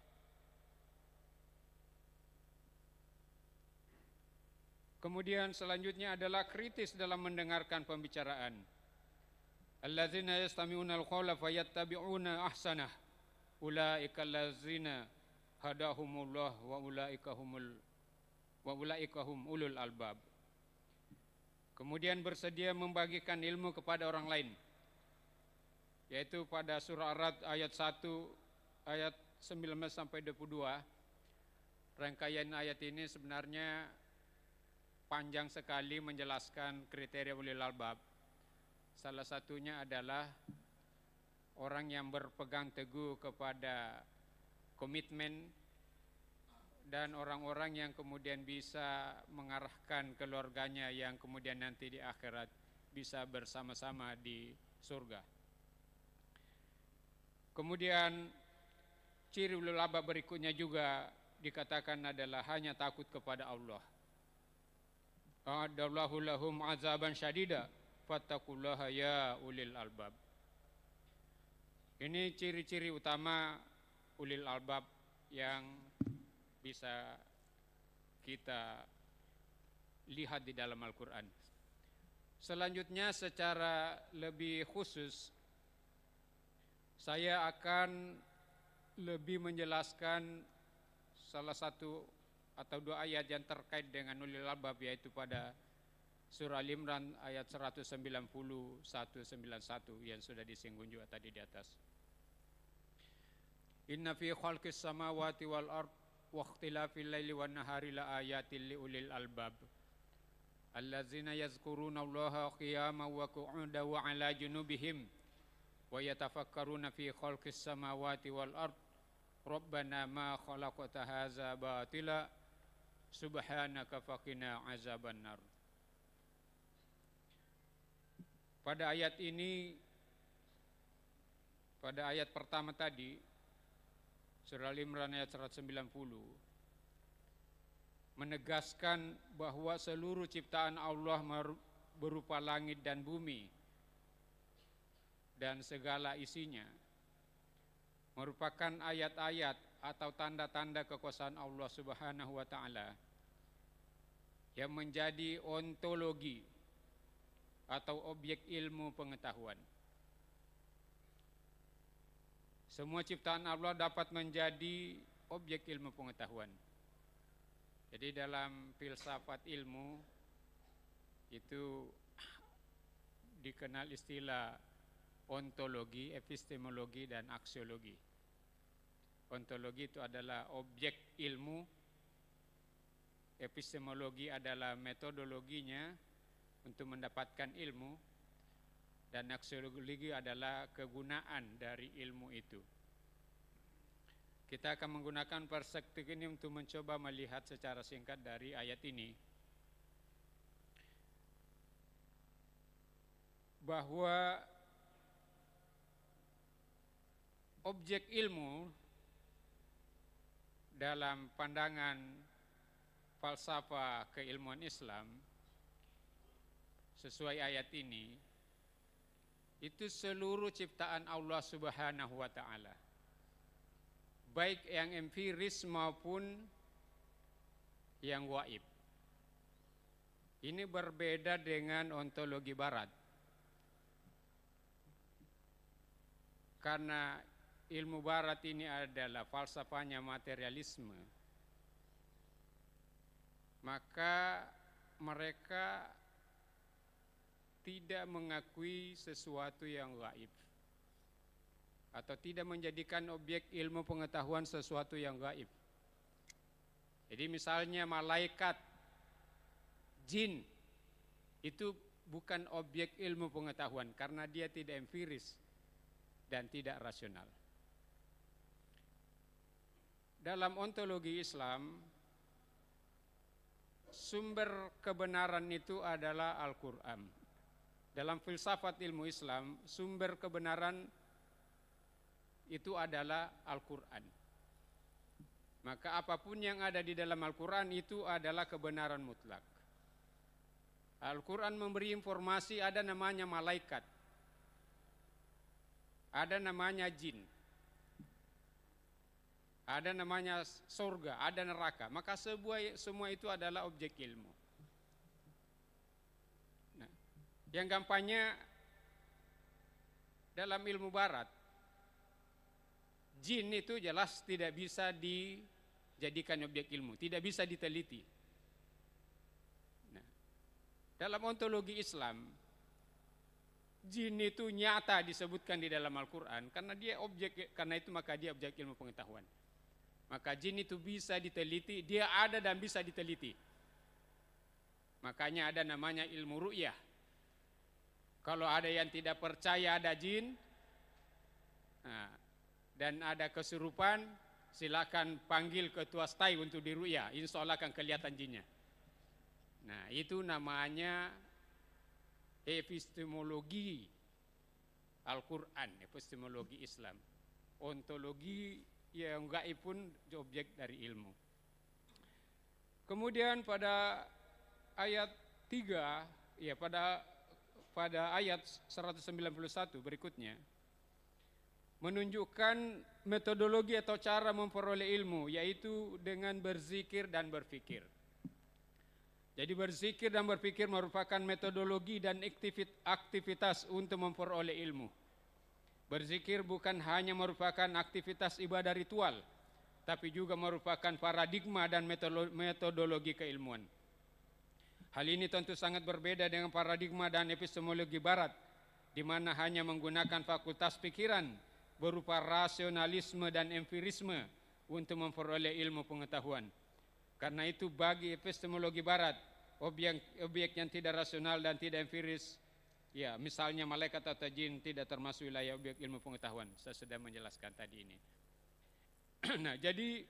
Kemudian selanjutnya adalah kritis dalam mendengarkan pembicaraan. Allazina yastami'una al-qawla fayattabi'una ahsanah. Ulaika allazina hadahumullah wa ulaika hum ulul albab. Kemudian bersedia membagikan ilmu kepada orang lain, yaitu pada surah Ar-Ra'd ayat 1 ayat 19 sampai 22. Rangkaian ayat ini sebenarnya panjang sekali menjelaskan kriteria ulil albab. Salah satunya adalah orang yang berpegang teguh kepada komitmen dan orang-orang yang kemudian bisa mengarahkan keluarganya yang kemudian nanti di akhirat bisa bersama-sama di surga. Kemudian ciri ulul albab berikutnya juga dikatakan adalah hanya takut kepada Allah. A'adallahu lahum azaban syadida fattaqullaha ya ulil albab. Ini ciri-ciri utama ulil albab yang bisa kita lihat di dalam Al-Quran. Selanjutnya secara lebih khusus saya akan lebih menjelaskan salah satu atau dua ayat yang terkait dengan ulil albab, yaitu pada surah Al-Imran ayat 190-191 yang sudah disinggung juga tadi di atas. Inna fi khalqis samawati wal ard wa ikhtilafil laili wan nahari la ayatil liulil albab allazina yazkuruna Allaha qiyaman wa qu'udan wa 'ala junubihim wa yatafakkaruna fi khalqis samawati wal ard rabbana ma khalaqta hadza batila subhanaka faqina azabannar. Pada ayat ini, pada ayat pertama tadi surah Al-Imran ayat 190 menegaskan bahwa seluruh ciptaan Allah berupa langit dan bumi dan segala isinya merupakan ayat-ayat atau tanda-tanda kekuasaan Allah Subhanahu wa taala yang menjadi ontologi atau objek ilmu pengetahuan. Semua ciptaan Allah dapat menjadi objek ilmu pengetahuan. Jadi dalam filsafat ilmu itu dikenal istilah ontologi, epistemologi, dan aksiologi. Ontologi itu adalah objek ilmu, epistemologi adalah metodologinya untuk mendapatkan ilmu, dan aksiologi adalah kegunaan dari ilmu itu. Kita akan menggunakan perspektif ini untuk mencoba melihat secara singkat dari ayat ini bahwa objek ilmu dalam pandangan falsafah keilmuan Islam sesuai ayat ini itu seluruh ciptaan Allah Subhanahu wa taala, baik yang empiris maupun yang gaib. Ini berbeda dengan ontologi barat, karena ilmu barat ini adalah falsafahnya materialisme, maka mereka tidak mengakui sesuatu yang gaib atau tidak menjadikan objek ilmu pengetahuan sesuatu yang gaib. Jadi misalnya malaikat, jin itu bukan objek ilmu pengetahuan karena dia tidak empiris dan tidak rasional. Dalam ontologi Islam, sumber kebenaran itu adalah Al-Quran. Dalam filsafat ilmu Islam, sumber kebenaran itu adalah Al-Quran. Maka apapun yang ada di dalam Al-Quran itu adalah kebenaran mutlak. Al-Quran memberi informasi, ada namanya malaikat, ada namanya jin, ada namanya surga, ada neraka. Maka semua itu adalah objek ilmu. Yang gampangnya dalam ilmu barat, jin itu jelas tidak bisa dijadikan objek ilmu, tidak bisa diteliti. Nah, dalam ontologi Islam, jin itu nyata disebutkan di dalam Al-Quran karena dia objek, karena itu maka dia objek ilmu pengetahuan. Maka jin itu bisa diteliti, dia ada dan bisa diteliti. Makanya ada namanya ilmu ru'yah. Kalau ada yang tidak percaya ada jin dan ada kesurupan, silakan panggil ketua stai untuk diru'ya, insya Allah akan kelihatan jinnya. Nah, itu namanya epistemologi Al-Quran, epistemologi Islam. Ontologi yang gaib pun objek dari ilmu. Kemudian pada ayat 3, ya pada ayat 191 berikutnya menunjukkan metodologi atau cara memperoleh ilmu, yaitu dengan berzikir dan berfikir. Jadi berzikir dan berfikir merupakan metodologi dan aktivitas untuk memperoleh ilmu. Berzikir bukan hanya merupakan aktivitas ibadah ritual, tapi juga merupakan paradigma dan metodologi keilmuan. Hal ini tentu sangat berbeda dengan paradigma dan epistemologi barat, di mana hanya menggunakan fakultas pikiran berupa rasionalisme dan empirisme untuk memperoleh ilmu pengetahuan. Karena itu bagi epistemologi barat, objek yang tidak rasional dan tidak empiris, ya misalnya malaikat atau jin, tidak termasuk wilayah objek ilmu pengetahuan. Saya sudah menjelaskan tadi ini. Nah, jadi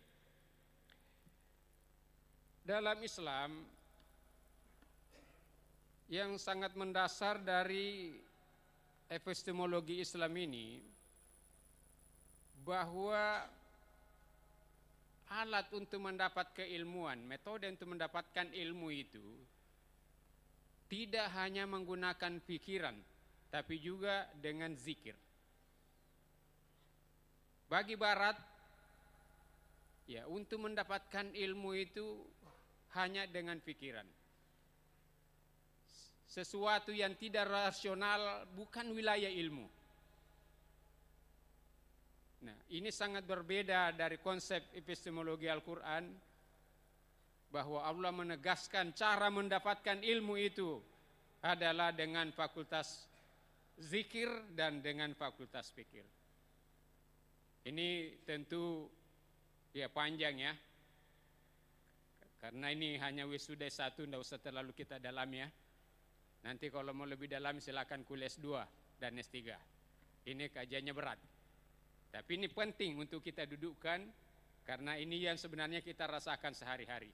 dalam Islam yang sangat mendasar dari epistemologi Islam ini, bahwa alat untuk mendapat keilmuan, metode untuk mendapatkan ilmu itu tidak hanya menggunakan pikiran, tapi juga dengan zikir. Bagi Barat, ya untuk mendapatkan ilmu itu hanya dengan pikiran. Sesuatu yang tidak rasional bukan wilayah ilmu. Nah, ini sangat berbeda dari konsep epistemologi Al-Quran, bahwa Allah menegaskan cara mendapatkan ilmu itu adalah dengan fakultas zikir dan dengan fakultas pikir. Ini tentu ya panjang ya, karena ini hanya wisuda 1, tidak usah terlalu kita dalam ya. Nanti kalau mau lebih dalam silakan kuliah S2 dan S3. Ini kajiannya berat. Tapi ini penting untuk kita dudukkan, karena ini yang sebenarnya kita rasakan sehari-hari.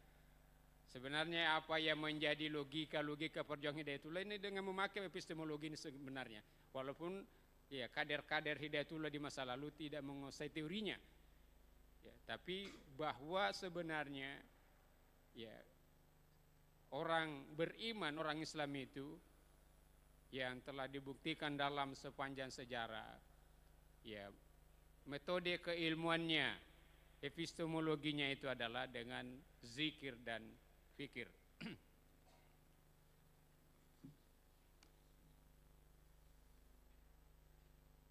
Sebenarnya apa yang menjadi logika perjuangan Hidayatullah ini dengan memakai epistemologi ini sebenarnya. Walaupun ya kader-kader Hidayatullah di masa lalu tidak menguasai teorinya. Ya, tapi bahwa sebenarnya ya orang beriman, orang Islam itu yang telah dibuktikan dalam sepanjang sejarah, ya metode keilmuannya, epistemologinya itu adalah dengan zikir dan fikir.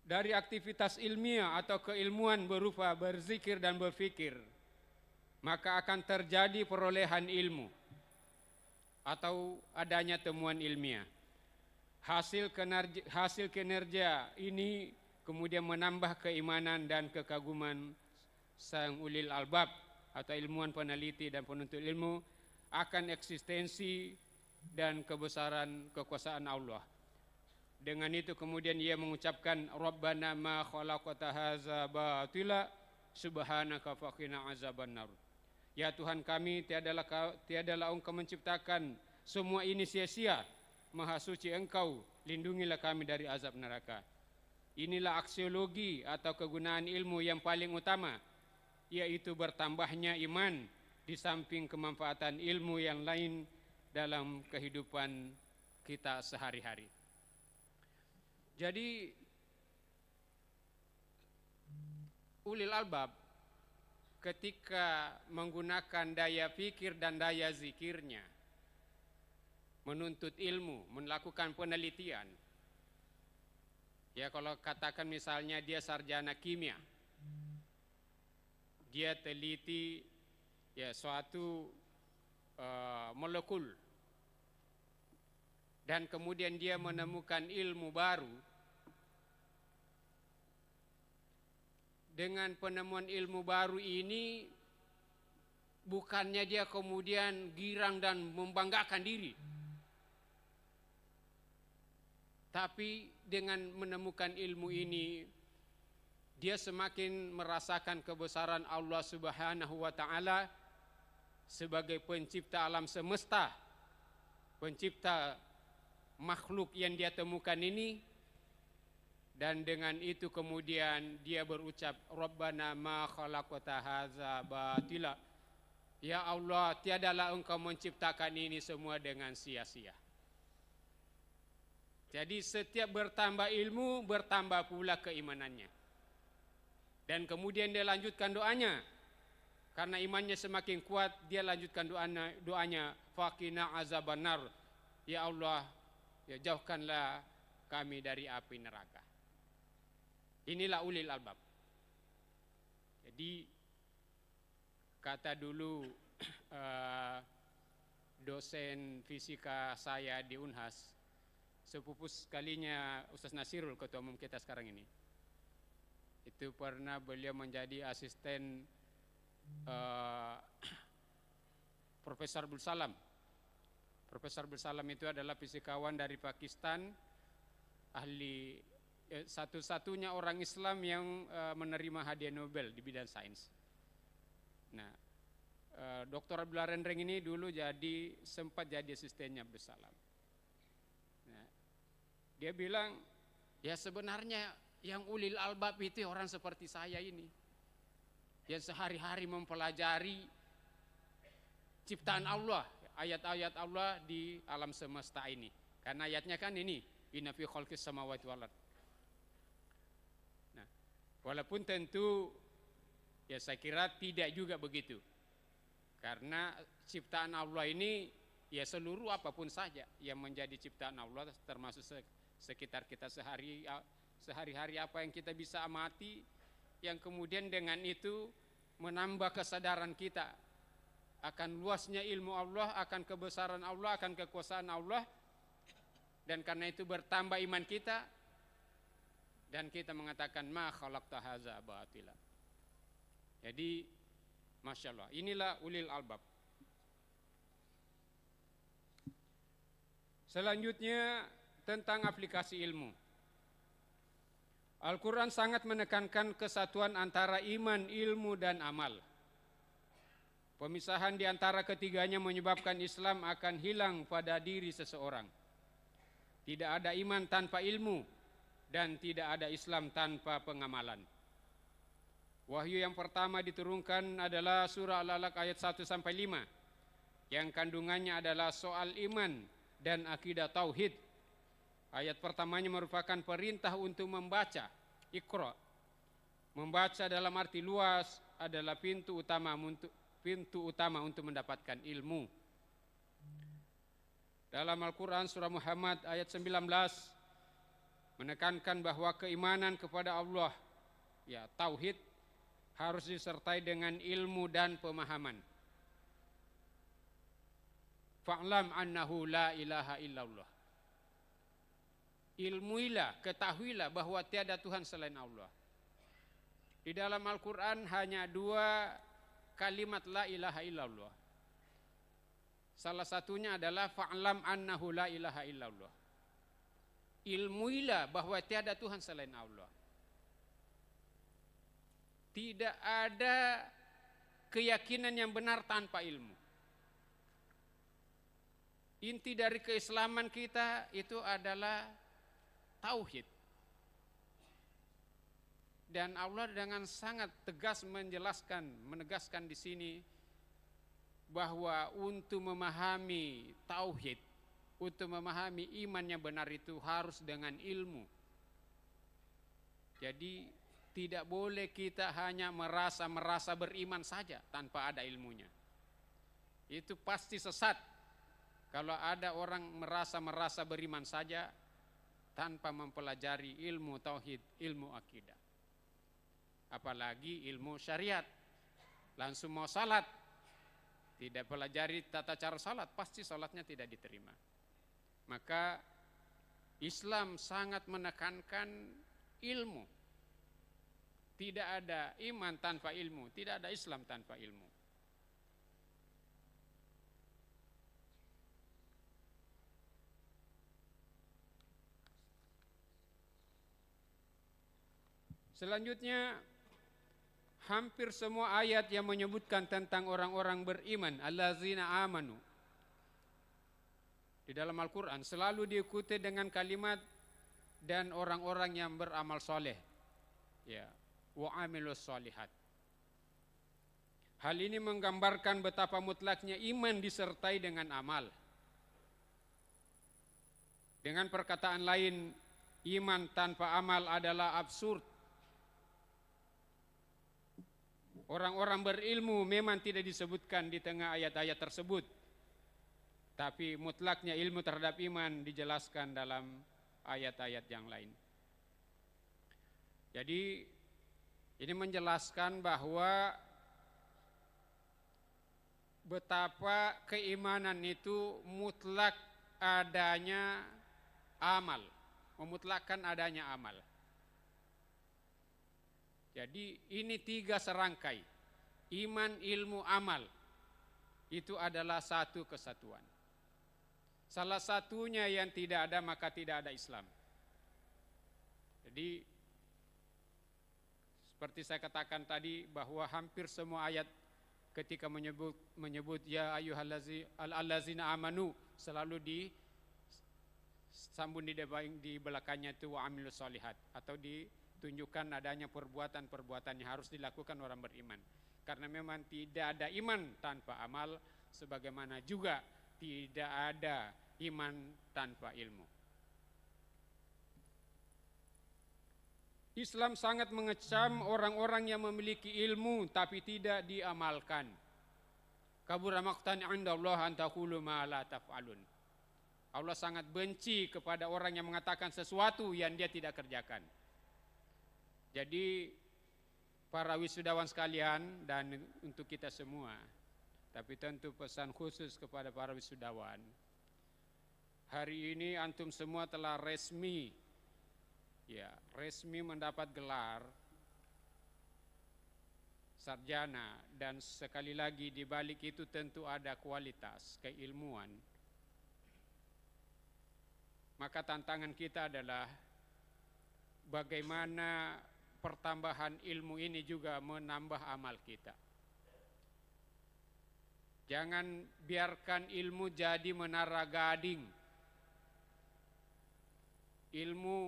Dari aktivitas ilmiah atau keilmuan berupa berzikir dan berfikir, maka akan terjadi perolehan ilmu atau adanya temuan ilmiah. Hasil kinerja ini kemudian menambah keimanan dan kekaguman sang ulil albab atau ilmuwan peneliti dan penuntut ilmu akan eksistensi dan kebesaran kekuasaan Allah. Dengan itu kemudian ia mengucapkan Rabbana ma khalaqta hadza batila subhanaka faqina azabannar. Ya Tuhan kami, tiadalah Engkau menciptakan semua ini sia-sia. Maha suci Engkau, lindungilah kami dari azab neraka. Inilah aksiologi atau kegunaan ilmu yang paling utama, yaitu bertambahnya iman di samping kemanfaatan ilmu yang lain dalam kehidupan kita sehari-hari. Jadi ulil albab ketika menggunakan daya pikir dan daya zikirnya menuntut ilmu, melakukan penelitian. Ya kalau katakan misalnya dia sarjana kimia, dia teliti ya suatu molekul, dan kemudian dia menemukan ilmu baru. Dengan penemuan ilmu baru ini, bukannya dia kemudian girang dan membanggakan diri, tapi dengan menemukan ilmu ini, dia semakin merasakan kebesaran Allah Subhanahu wa taala sebagai pencipta alam semesta, pencipta makhluk yang dia temukan ini. Dan dengan itu kemudian dia berucap, Rabbana ma khalaqta hadza batila. Ya Allah, tiadalah engkau menciptakan ini semua dengan sia-sia. Jadi setiap bertambah ilmu, bertambah pula keimanannya. Dan kemudian dia lanjutkan doanya. Karena imannya semakin kuat, dia lanjutkan doanya, faqina azabannar. Ya Allah, ya jauhkanlah kami dari api neraka. Inilah ulil albab. Jadi kata dulu dosen fisika saya di Unhas, sepupu sekalinya Ustaz Nasirul, ketua umum kita sekarang ini, itu pernah beliau menjadi asisten Profesor Abdul Salam. Profesor Abdul Salam itu adalah fisikawan dari Pakistan, ahli satu-satunya orang Islam yang menerima hadiah Nobel di bidang sains. Nah, Dr. Abdullah Rendreng ini dulu sempat jadi asistennya Abdul Salam. Nah, dia bilang, ya sebenarnya yang ulil albab itu orang seperti saya ini, yang sehari-hari mempelajari ciptaan Allah, ayat-ayat Allah di alam semesta ini. Karena ayatnya kan ini, inna fi khalqis samawati wal ardh. Nah, walaupun tentu ya saya kira tidak juga begitu. Karena ciptaan Allah ini ya seluruh apapun saja yang menjadi ciptaan Allah, termasuk sekitar kita sehari-hari apa yang kita bisa amati, yang kemudian dengan itu menambah kesadaran kita akan luasnya ilmu Allah, akan kebesaran Allah, akan kekuasaan Allah, dan karena itu bertambah iman kita, dan kita mengatakan ma khalaqta hadza batila. Jadi Masya Allah, inilah ulil albab. Selanjutnya tentang aplikasi ilmu. Al-Quran sangat menekankan kesatuan antara iman, ilmu, dan amal. Pemisahan di antara ketiganya menyebabkan Islam akan hilang pada diri seseorang. Tidak ada iman tanpa ilmu, dan tidak ada Islam tanpa pengamalan. Wahyu yang pertama diturunkan adalah surah Al-Alaq ayat 1-5, yang kandungannya adalah soal iman dan akidah tauhid. Ayat pertamanya merupakan perintah untuk membaca, Iqra. Membaca dalam arti luas adalah pintu utama untuk mendapatkan ilmu. Dalam Al-Quran surah Muhammad ayat 19 menekankan bahwa keimanan kepada Allah, ya tauhid, harus disertai dengan ilmu dan pemahaman. Fa'lam annahu la ilaha illallah. Ilmuilah, ketahuilah bahwa tiada Tuhan selain Allah. Di dalam Al-Quran hanya 2 kalimat la ilaha illallah. Salah satunya adalah fa'lam annahu la ilaha illallah. Ilmuilah bahwa tiada Tuhan selain Allah. Tidak ada keyakinan yang benar tanpa ilmu. Inti dari keislaman kita itu adalah tauhid. Dan Allah dengan sangat tegas menegaskan di sini bahwa untuk memahami tauhid, untuk memahami iman yang benar itu harus dengan ilmu. Jadi tidak boleh kita hanya merasa beriman saja tanpa ada ilmunya. Itu pasti sesat. Kalau ada orang merasa beriman saja tanpa mempelajari ilmu tauhid, ilmu akidah. Apalagi ilmu syariat. Langsung mau salat, tidak pelajari tata cara salat, pasti salatnya tidak diterima. Maka Islam sangat menekankan ilmu. Tidak ada iman tanpa ilmu, tidak ada Islam tanpa ilmu. Selanjutnya, hampir semua ayat yang menyebutkan tentang orang-orang beriman, allazina amanu, di dalam Al-Quran selalu diikuti dengan kalimat dan orang-orang yang beramal soleh, ya, wa amilus solihat. Hal ini menggambarkan betapa mutlaknya iman disertai dengan amal. Dengan perkataan lain, iman tanpa amal adalah absurd. Orang-orang berilmu memang tidak disebutkan di tengah ayat-ayat tersebut, tapi mutlaknya ilmu terhadap iman dijelaskan dalam ayat-ayat yang lain. Jadi ini menjelaskan bahwa betapa keimanan itu mutlak adanya amal, memutlakkan adanya amal. Jadi ini 3 serangkai, iman, ilmu, amal, itu adalah satu kesatuan. Salah satunya yang tidak ada maka tidak ada Islam. Jadi seperti saya katakan tadi bahwa hampir semua ayat ketika menyebut ya ayyuhallazina amanu selalu disambung di belakangnya itu wa amilus solihat, atau ditunjukkan adanya perbuatan-perbuatan yang harus dilakukan orang beriman. Karena memang tidak ada iman tanpa amal, sebagaimana juga tidak ada iman tanpa ilmu. Islam sangat mengecam orang-orang yang memiliki ilmu tapi tidak diamalkan. Kabura maqtan 'inda Allah an taqulu ma la taf'alun. Allah sangat benci kepada orang yang mengatakan sesuatu yang dia tidak kerjakan. Jadi para wisudawan sekalian dan untuk kita semua, tapi tentu pesan khusus kepada para wisudawan. Hari ini antum semua telah resmi mendapat gelar sarjana, dan sekali lagi di balik itu tentu ada kualitas keilmuan. Maka tantangan kita adalah bagaimana pertambahan ilmu ini juga menambah amal kita. Jangan biarkan ilmu jadi menara gading. Ilmu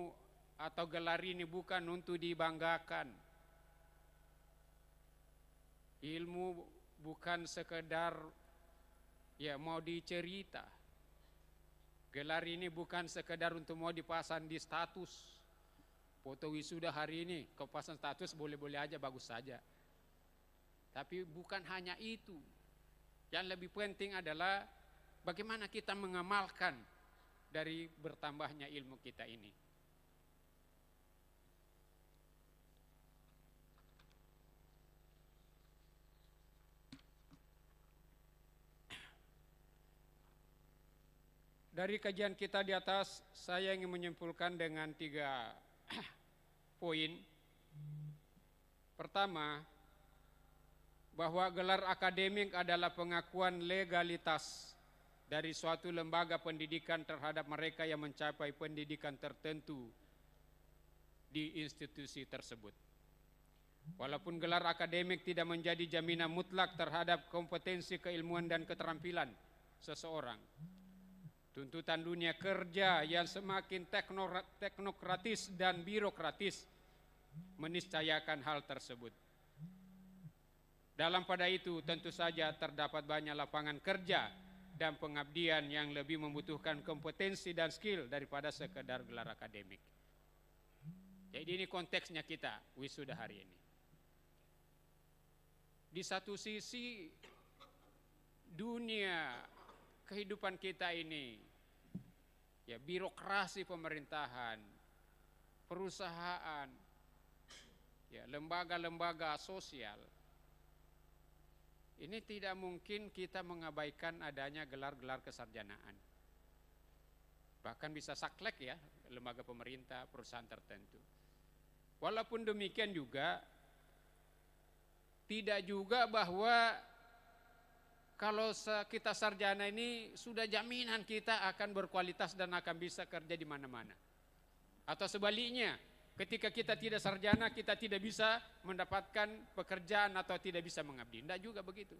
atau gelar ini bukan untuk dibanggakan. Ilmu bukan sekedar mau dicerita. Gelar ini bukan sekedar untuk mau dipasang di status. Foto wisuda hari ini, kau pasang status boleh-boleh aja, bagus saja. Tapi bukan hanya itu. Yang lebih penting adalah bagaimana kita mengamalkan dari bertambahnya ilmu kita ini. Dari kajian kita di atas, saya ingin menyimpulkan dengan 3 poin. Pertama, bahwa gelar akademik adalah pengakuan legalitas dari suatu lembaga pendidikan terhadap mereka yang mencapai pendidikan tertentu di institusi tersebut. Walaupun gelar akademik tidak menjadi jaminan mutlak terhadap kompetensi keilmuan dan keterampilan seseorang, tuntutan dunia kerja yang semakin teknokratis dan birokratis meniscayakan hal tersebut. Dalam pada itu tentu saja terdapat banyak lapangan kerja dan pengabdian yang lebih membutuhkan kompetensi dan skill daripada sekedar gelar akademik. Jadi ini konteksnya kita wisuda hari ini. Di satu sisi dunia kehidupan kita ini, birokrasi pemerintahan, perusahaan, lembaga-lembaga sosial, ini tidak mungkin kita mengabaikan adanya gelar-gelar kesarjanaan. Bahkan bisa saklek lembaga pemerintah, perusahaan tertentu. Walaupun demikian juga, tidak juga bahwa kalau kita sarjana ini sudah jaminan kita akan berkualitas dan akan bisa kerja di mana-mana. Atau sebaliknya, Ketika kita tidak sarjana, kita tidak bisa mendapatkan pekerjaan atau tidak bisa mengabdi. Tidak juga begitu.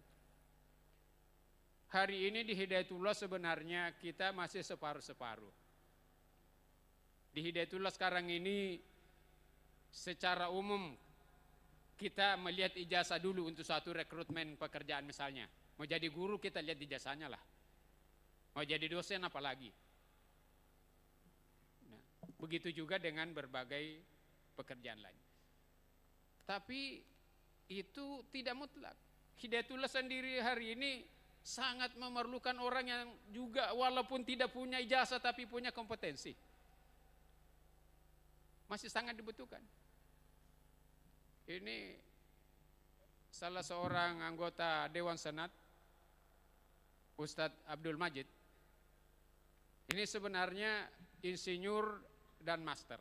Hari ini di Hidayatullah sebenarnya kita masih separuh-separuh. Di Hidayatullah sekarang ini secara umum kita melihat ijazah dulu untuk suatu rekrutmen pekerjaan misalnya. Mau jadi guru kita lihat ijazahnya lah. Mau jadi dosen apalagi. Nah, begitu juga dengan berbagai pekerjaan lain. Tapi itu tidak mutlak. Hidayatullah sendiri hari ini sangat memerlukan orang yang juga walaupun tidak punya ijazah tapi punya kompetensi. Masih sangat dibutuhkan. Ini salah seorang anggota Dewan Senat, Ustadz Abdul Majid. Ini sebenarnya insinyur dan master.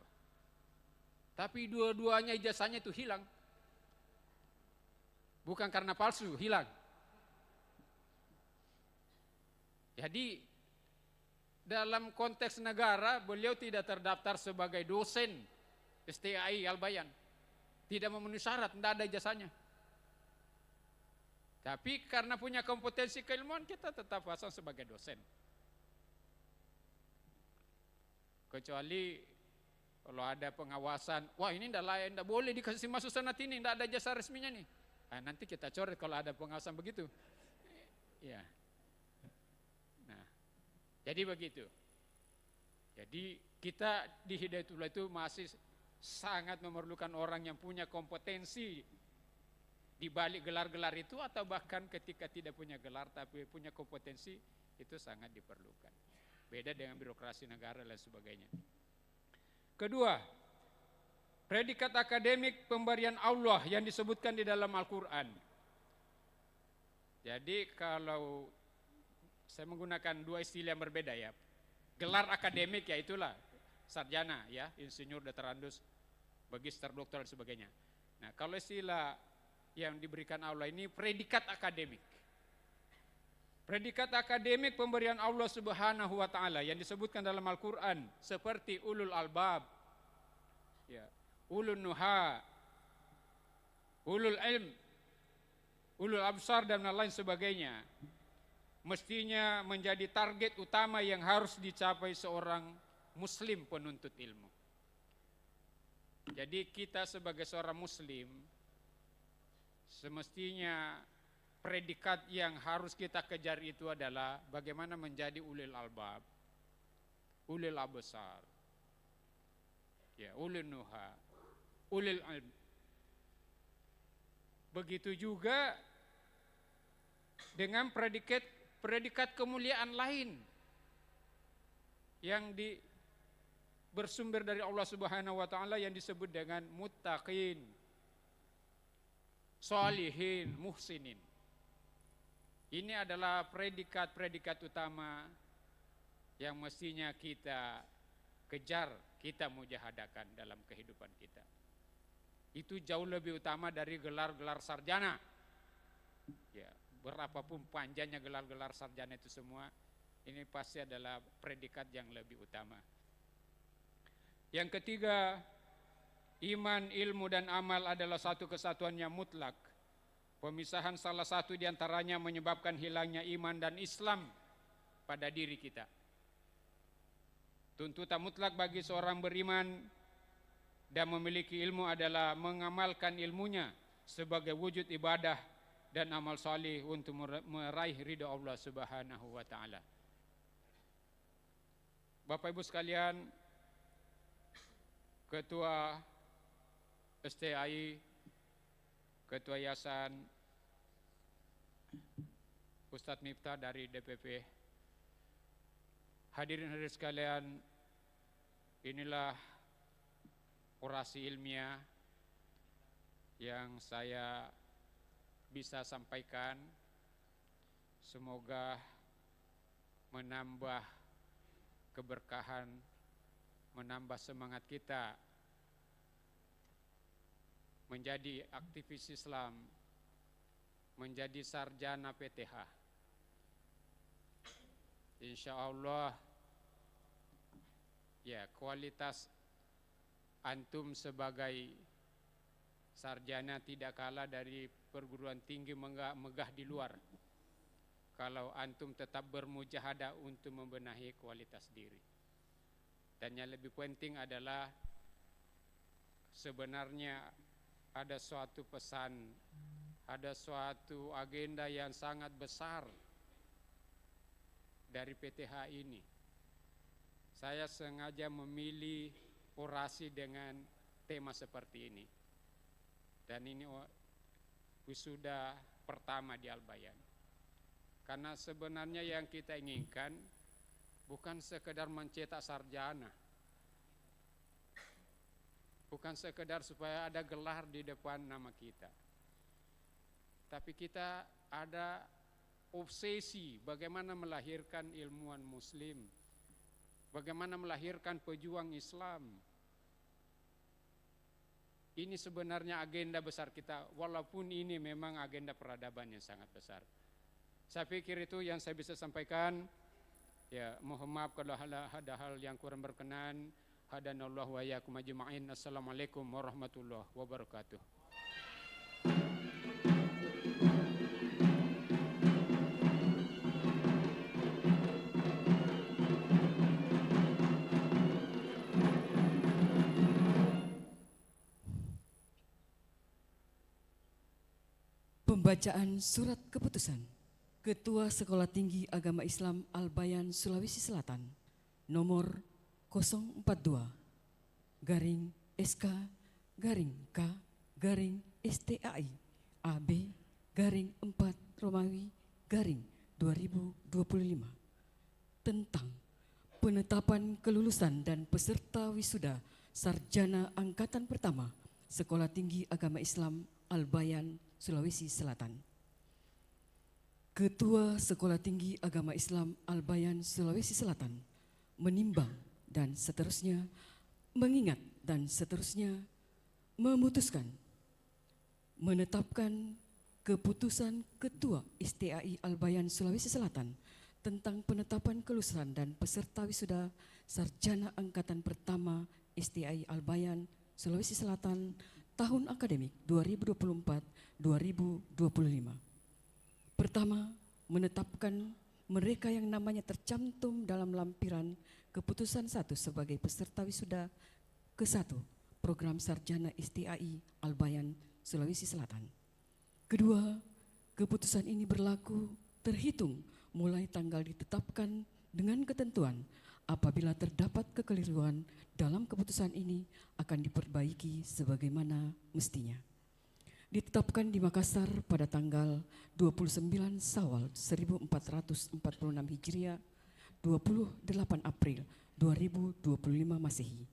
Tapi dua-duanya ijazahnya itu hilang. Bukan karena palsu, hilang. Jadi dalam konteks negara beliau tidak terdaftar sebagai dosen STAI Al-Bayan. Tidak memenuhi syarat, tidak ada ijazahnya. Tapi karena punya kompetensi keilmuan kita tetap pasang sebagai dosen. Kecuali kalau ada pengawasan, wah ini tidak layak, tidak boleh dikasih masuk senat ini, tidak ada jasa resminya nih. Nah, nanti kita coret kalau ada pengawasan begitu. Ya. Nah, jadi begitu. Jadi kita di Hidayatullah itu masih sangat memerlukan orang yang punya kompetensi di balik gelar-gelar itu, atau bahkan ketika tidak punya gelar tapi punya kompetensi, itu sangat diperlukan. Beda dengan birokrasi negara dan sebagainya. Kedua, predikat akademik pemberian Allah yang disebutkan di dalam Al-Quran. Jadi kalau saya menggunakan dua istilah yang berbeda ya. Gelar akademik ya itulah sarjana ya, insinyur, doktorandus, magister, doktor dan sebagainya. Nah, kalau istilah yang diberikan Allah ini predikat akademik. Predikat akademik pemberian Allah Subhanahu wa taala yang disebutkan dalam Al-Qur'an seperti ulul albab, ya, ulul nuha, ulul ilm, ulul absar dan lain sebagainya, mestinya menjadi target utama yang harus dicapai seorang muslim penuntut ilmu. Jadi kita sebagai seorang muslim semestinya predikat yang harus kita kejar itu adalah bagaimana menjadi ulil albab, ulil absar, ya, ulil nuha, ulil ilm. Begitu juga dengan predikat kemuliaan lain yang bersumber dari Allah Subhanahu wa taala yang disebut dengan muttaqin, sholihin, muhsinin. Ini adalah predikat-predikat utama yang mestinya kita kejar, kita mujahadakan dalam kehidupan kita. Itu jauh lebih utama dari gelar-gelar sarjana. Ya, berapapun panjangnya gelar-gelar sarjana itu semua, ini pasti adalah predikat yang lebih utama. Yang ketiga, iman, ilmu dan amal adalah satu kesatuan yang mutlak. Pemisahan salah satu di antaranya menyebabkan hilangnya iman dan Islam pada diri kita. Tuntutan mutlak bagi seorang beriman dan memiliki ilmu adalah mengamalkan ilmunya sebagai wujud ibadah dan amal salih untuk meraih ridha Allah Subhanahu wa taala. Bapak Ibu sekalian, Ketua STAI, Ketua Yayasan, Ustadz Miftah dari DPP, hadirin sekalian, inilah orasi ilmiah yang saya bisa sampaikan. Semoga menambah keberkahan, menambah semangat kita menjadi aktivis Islam, menjadi sarjana PTH. Insya Allah ya, kualitas antum sebagai sarjana tidak kalah dari perguruan tinggi megah di luar. Kalau antum tetap bermujahadah untuk membenahi kualitas diri. Dan yang lebih penting adalah sebenarnya ada suatu pesan, ada suatu agenda yang sangat besar dari PTH ini. Saya sengaja memilih orasi dengan tema seperti ini. Dan ini wisuda pertama di Al-Bayan. Karena sebenarnya yang kita inginkan bukan sekedar mencetak sarjana. Bukan sekedar supaya ada gelar di depan nama kita. Tapi kita ada obsesi bagaimana melahirkan ilmuwan muslim. Bagaimana melahirkan pejuang Islam. Ini sebenarnya agenda besar kita, walaupun ini memang agenda peradaban yang sangat besar. Saya pikir itu yang saya bisa sampaikan. Ya, mohon maaf kalau ada hal yang kurang berkenan. Hadanallahu wa iyyakum ajma'in. Assalamualaikum warahmatullahi wabarakatuh. Pembacaan surat keputusan Ketua Sekolah Tinggi Agama Islam Al-Bayan Sulawesi Selatan nomor 042 garing SK garing K garing STAI AB garing 4 Romawi garing 2025 tentang penetapan kelulusan dan peserta wisuda sarjana angkatan pertama Sekolah Tinggi Agama Islam Al-Bayan Sulawesi Selatan. Ketua Sekolah Tinggi Agama Islam Al-Bayan Sulawesi Selatan menimbang dan seterusnya mengingat dan seterusnya memutuskan menetapkan keputusan Ketua STAI Al-Bayan Sulawesi Selatan tentang penetapan kelulusan dan peserta wisuda sarjana angkatan pertama STAI Al-Bayan Sulawesi Selatan tahun akademik 2024-2025. Pertama, menetapkan mereka yang namanya tercantum dalam lampiran keputusan 1 sebagai peserta wisuda ke-1 program sarjana STAI Al-Bayan Sulawesi Selatan. Kedua, keputusan ini berlaku terhitung mulai tanggal ditetapkan dengan ketentuan apabila terdapat kekeliruan dalam keputusan ini akan diperbaiki sebagaimana mestinya. Ditetapkan di Makassar pada tanggal 29 Syawal 1446 Hijriah, 28 April 2025 Masehi.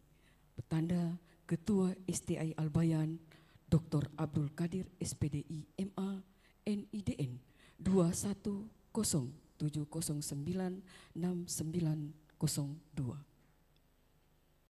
Bertanda Ketua STAI Al-Bayan Dr. Abdul Qadir SPDI MA NIDN 2107096902.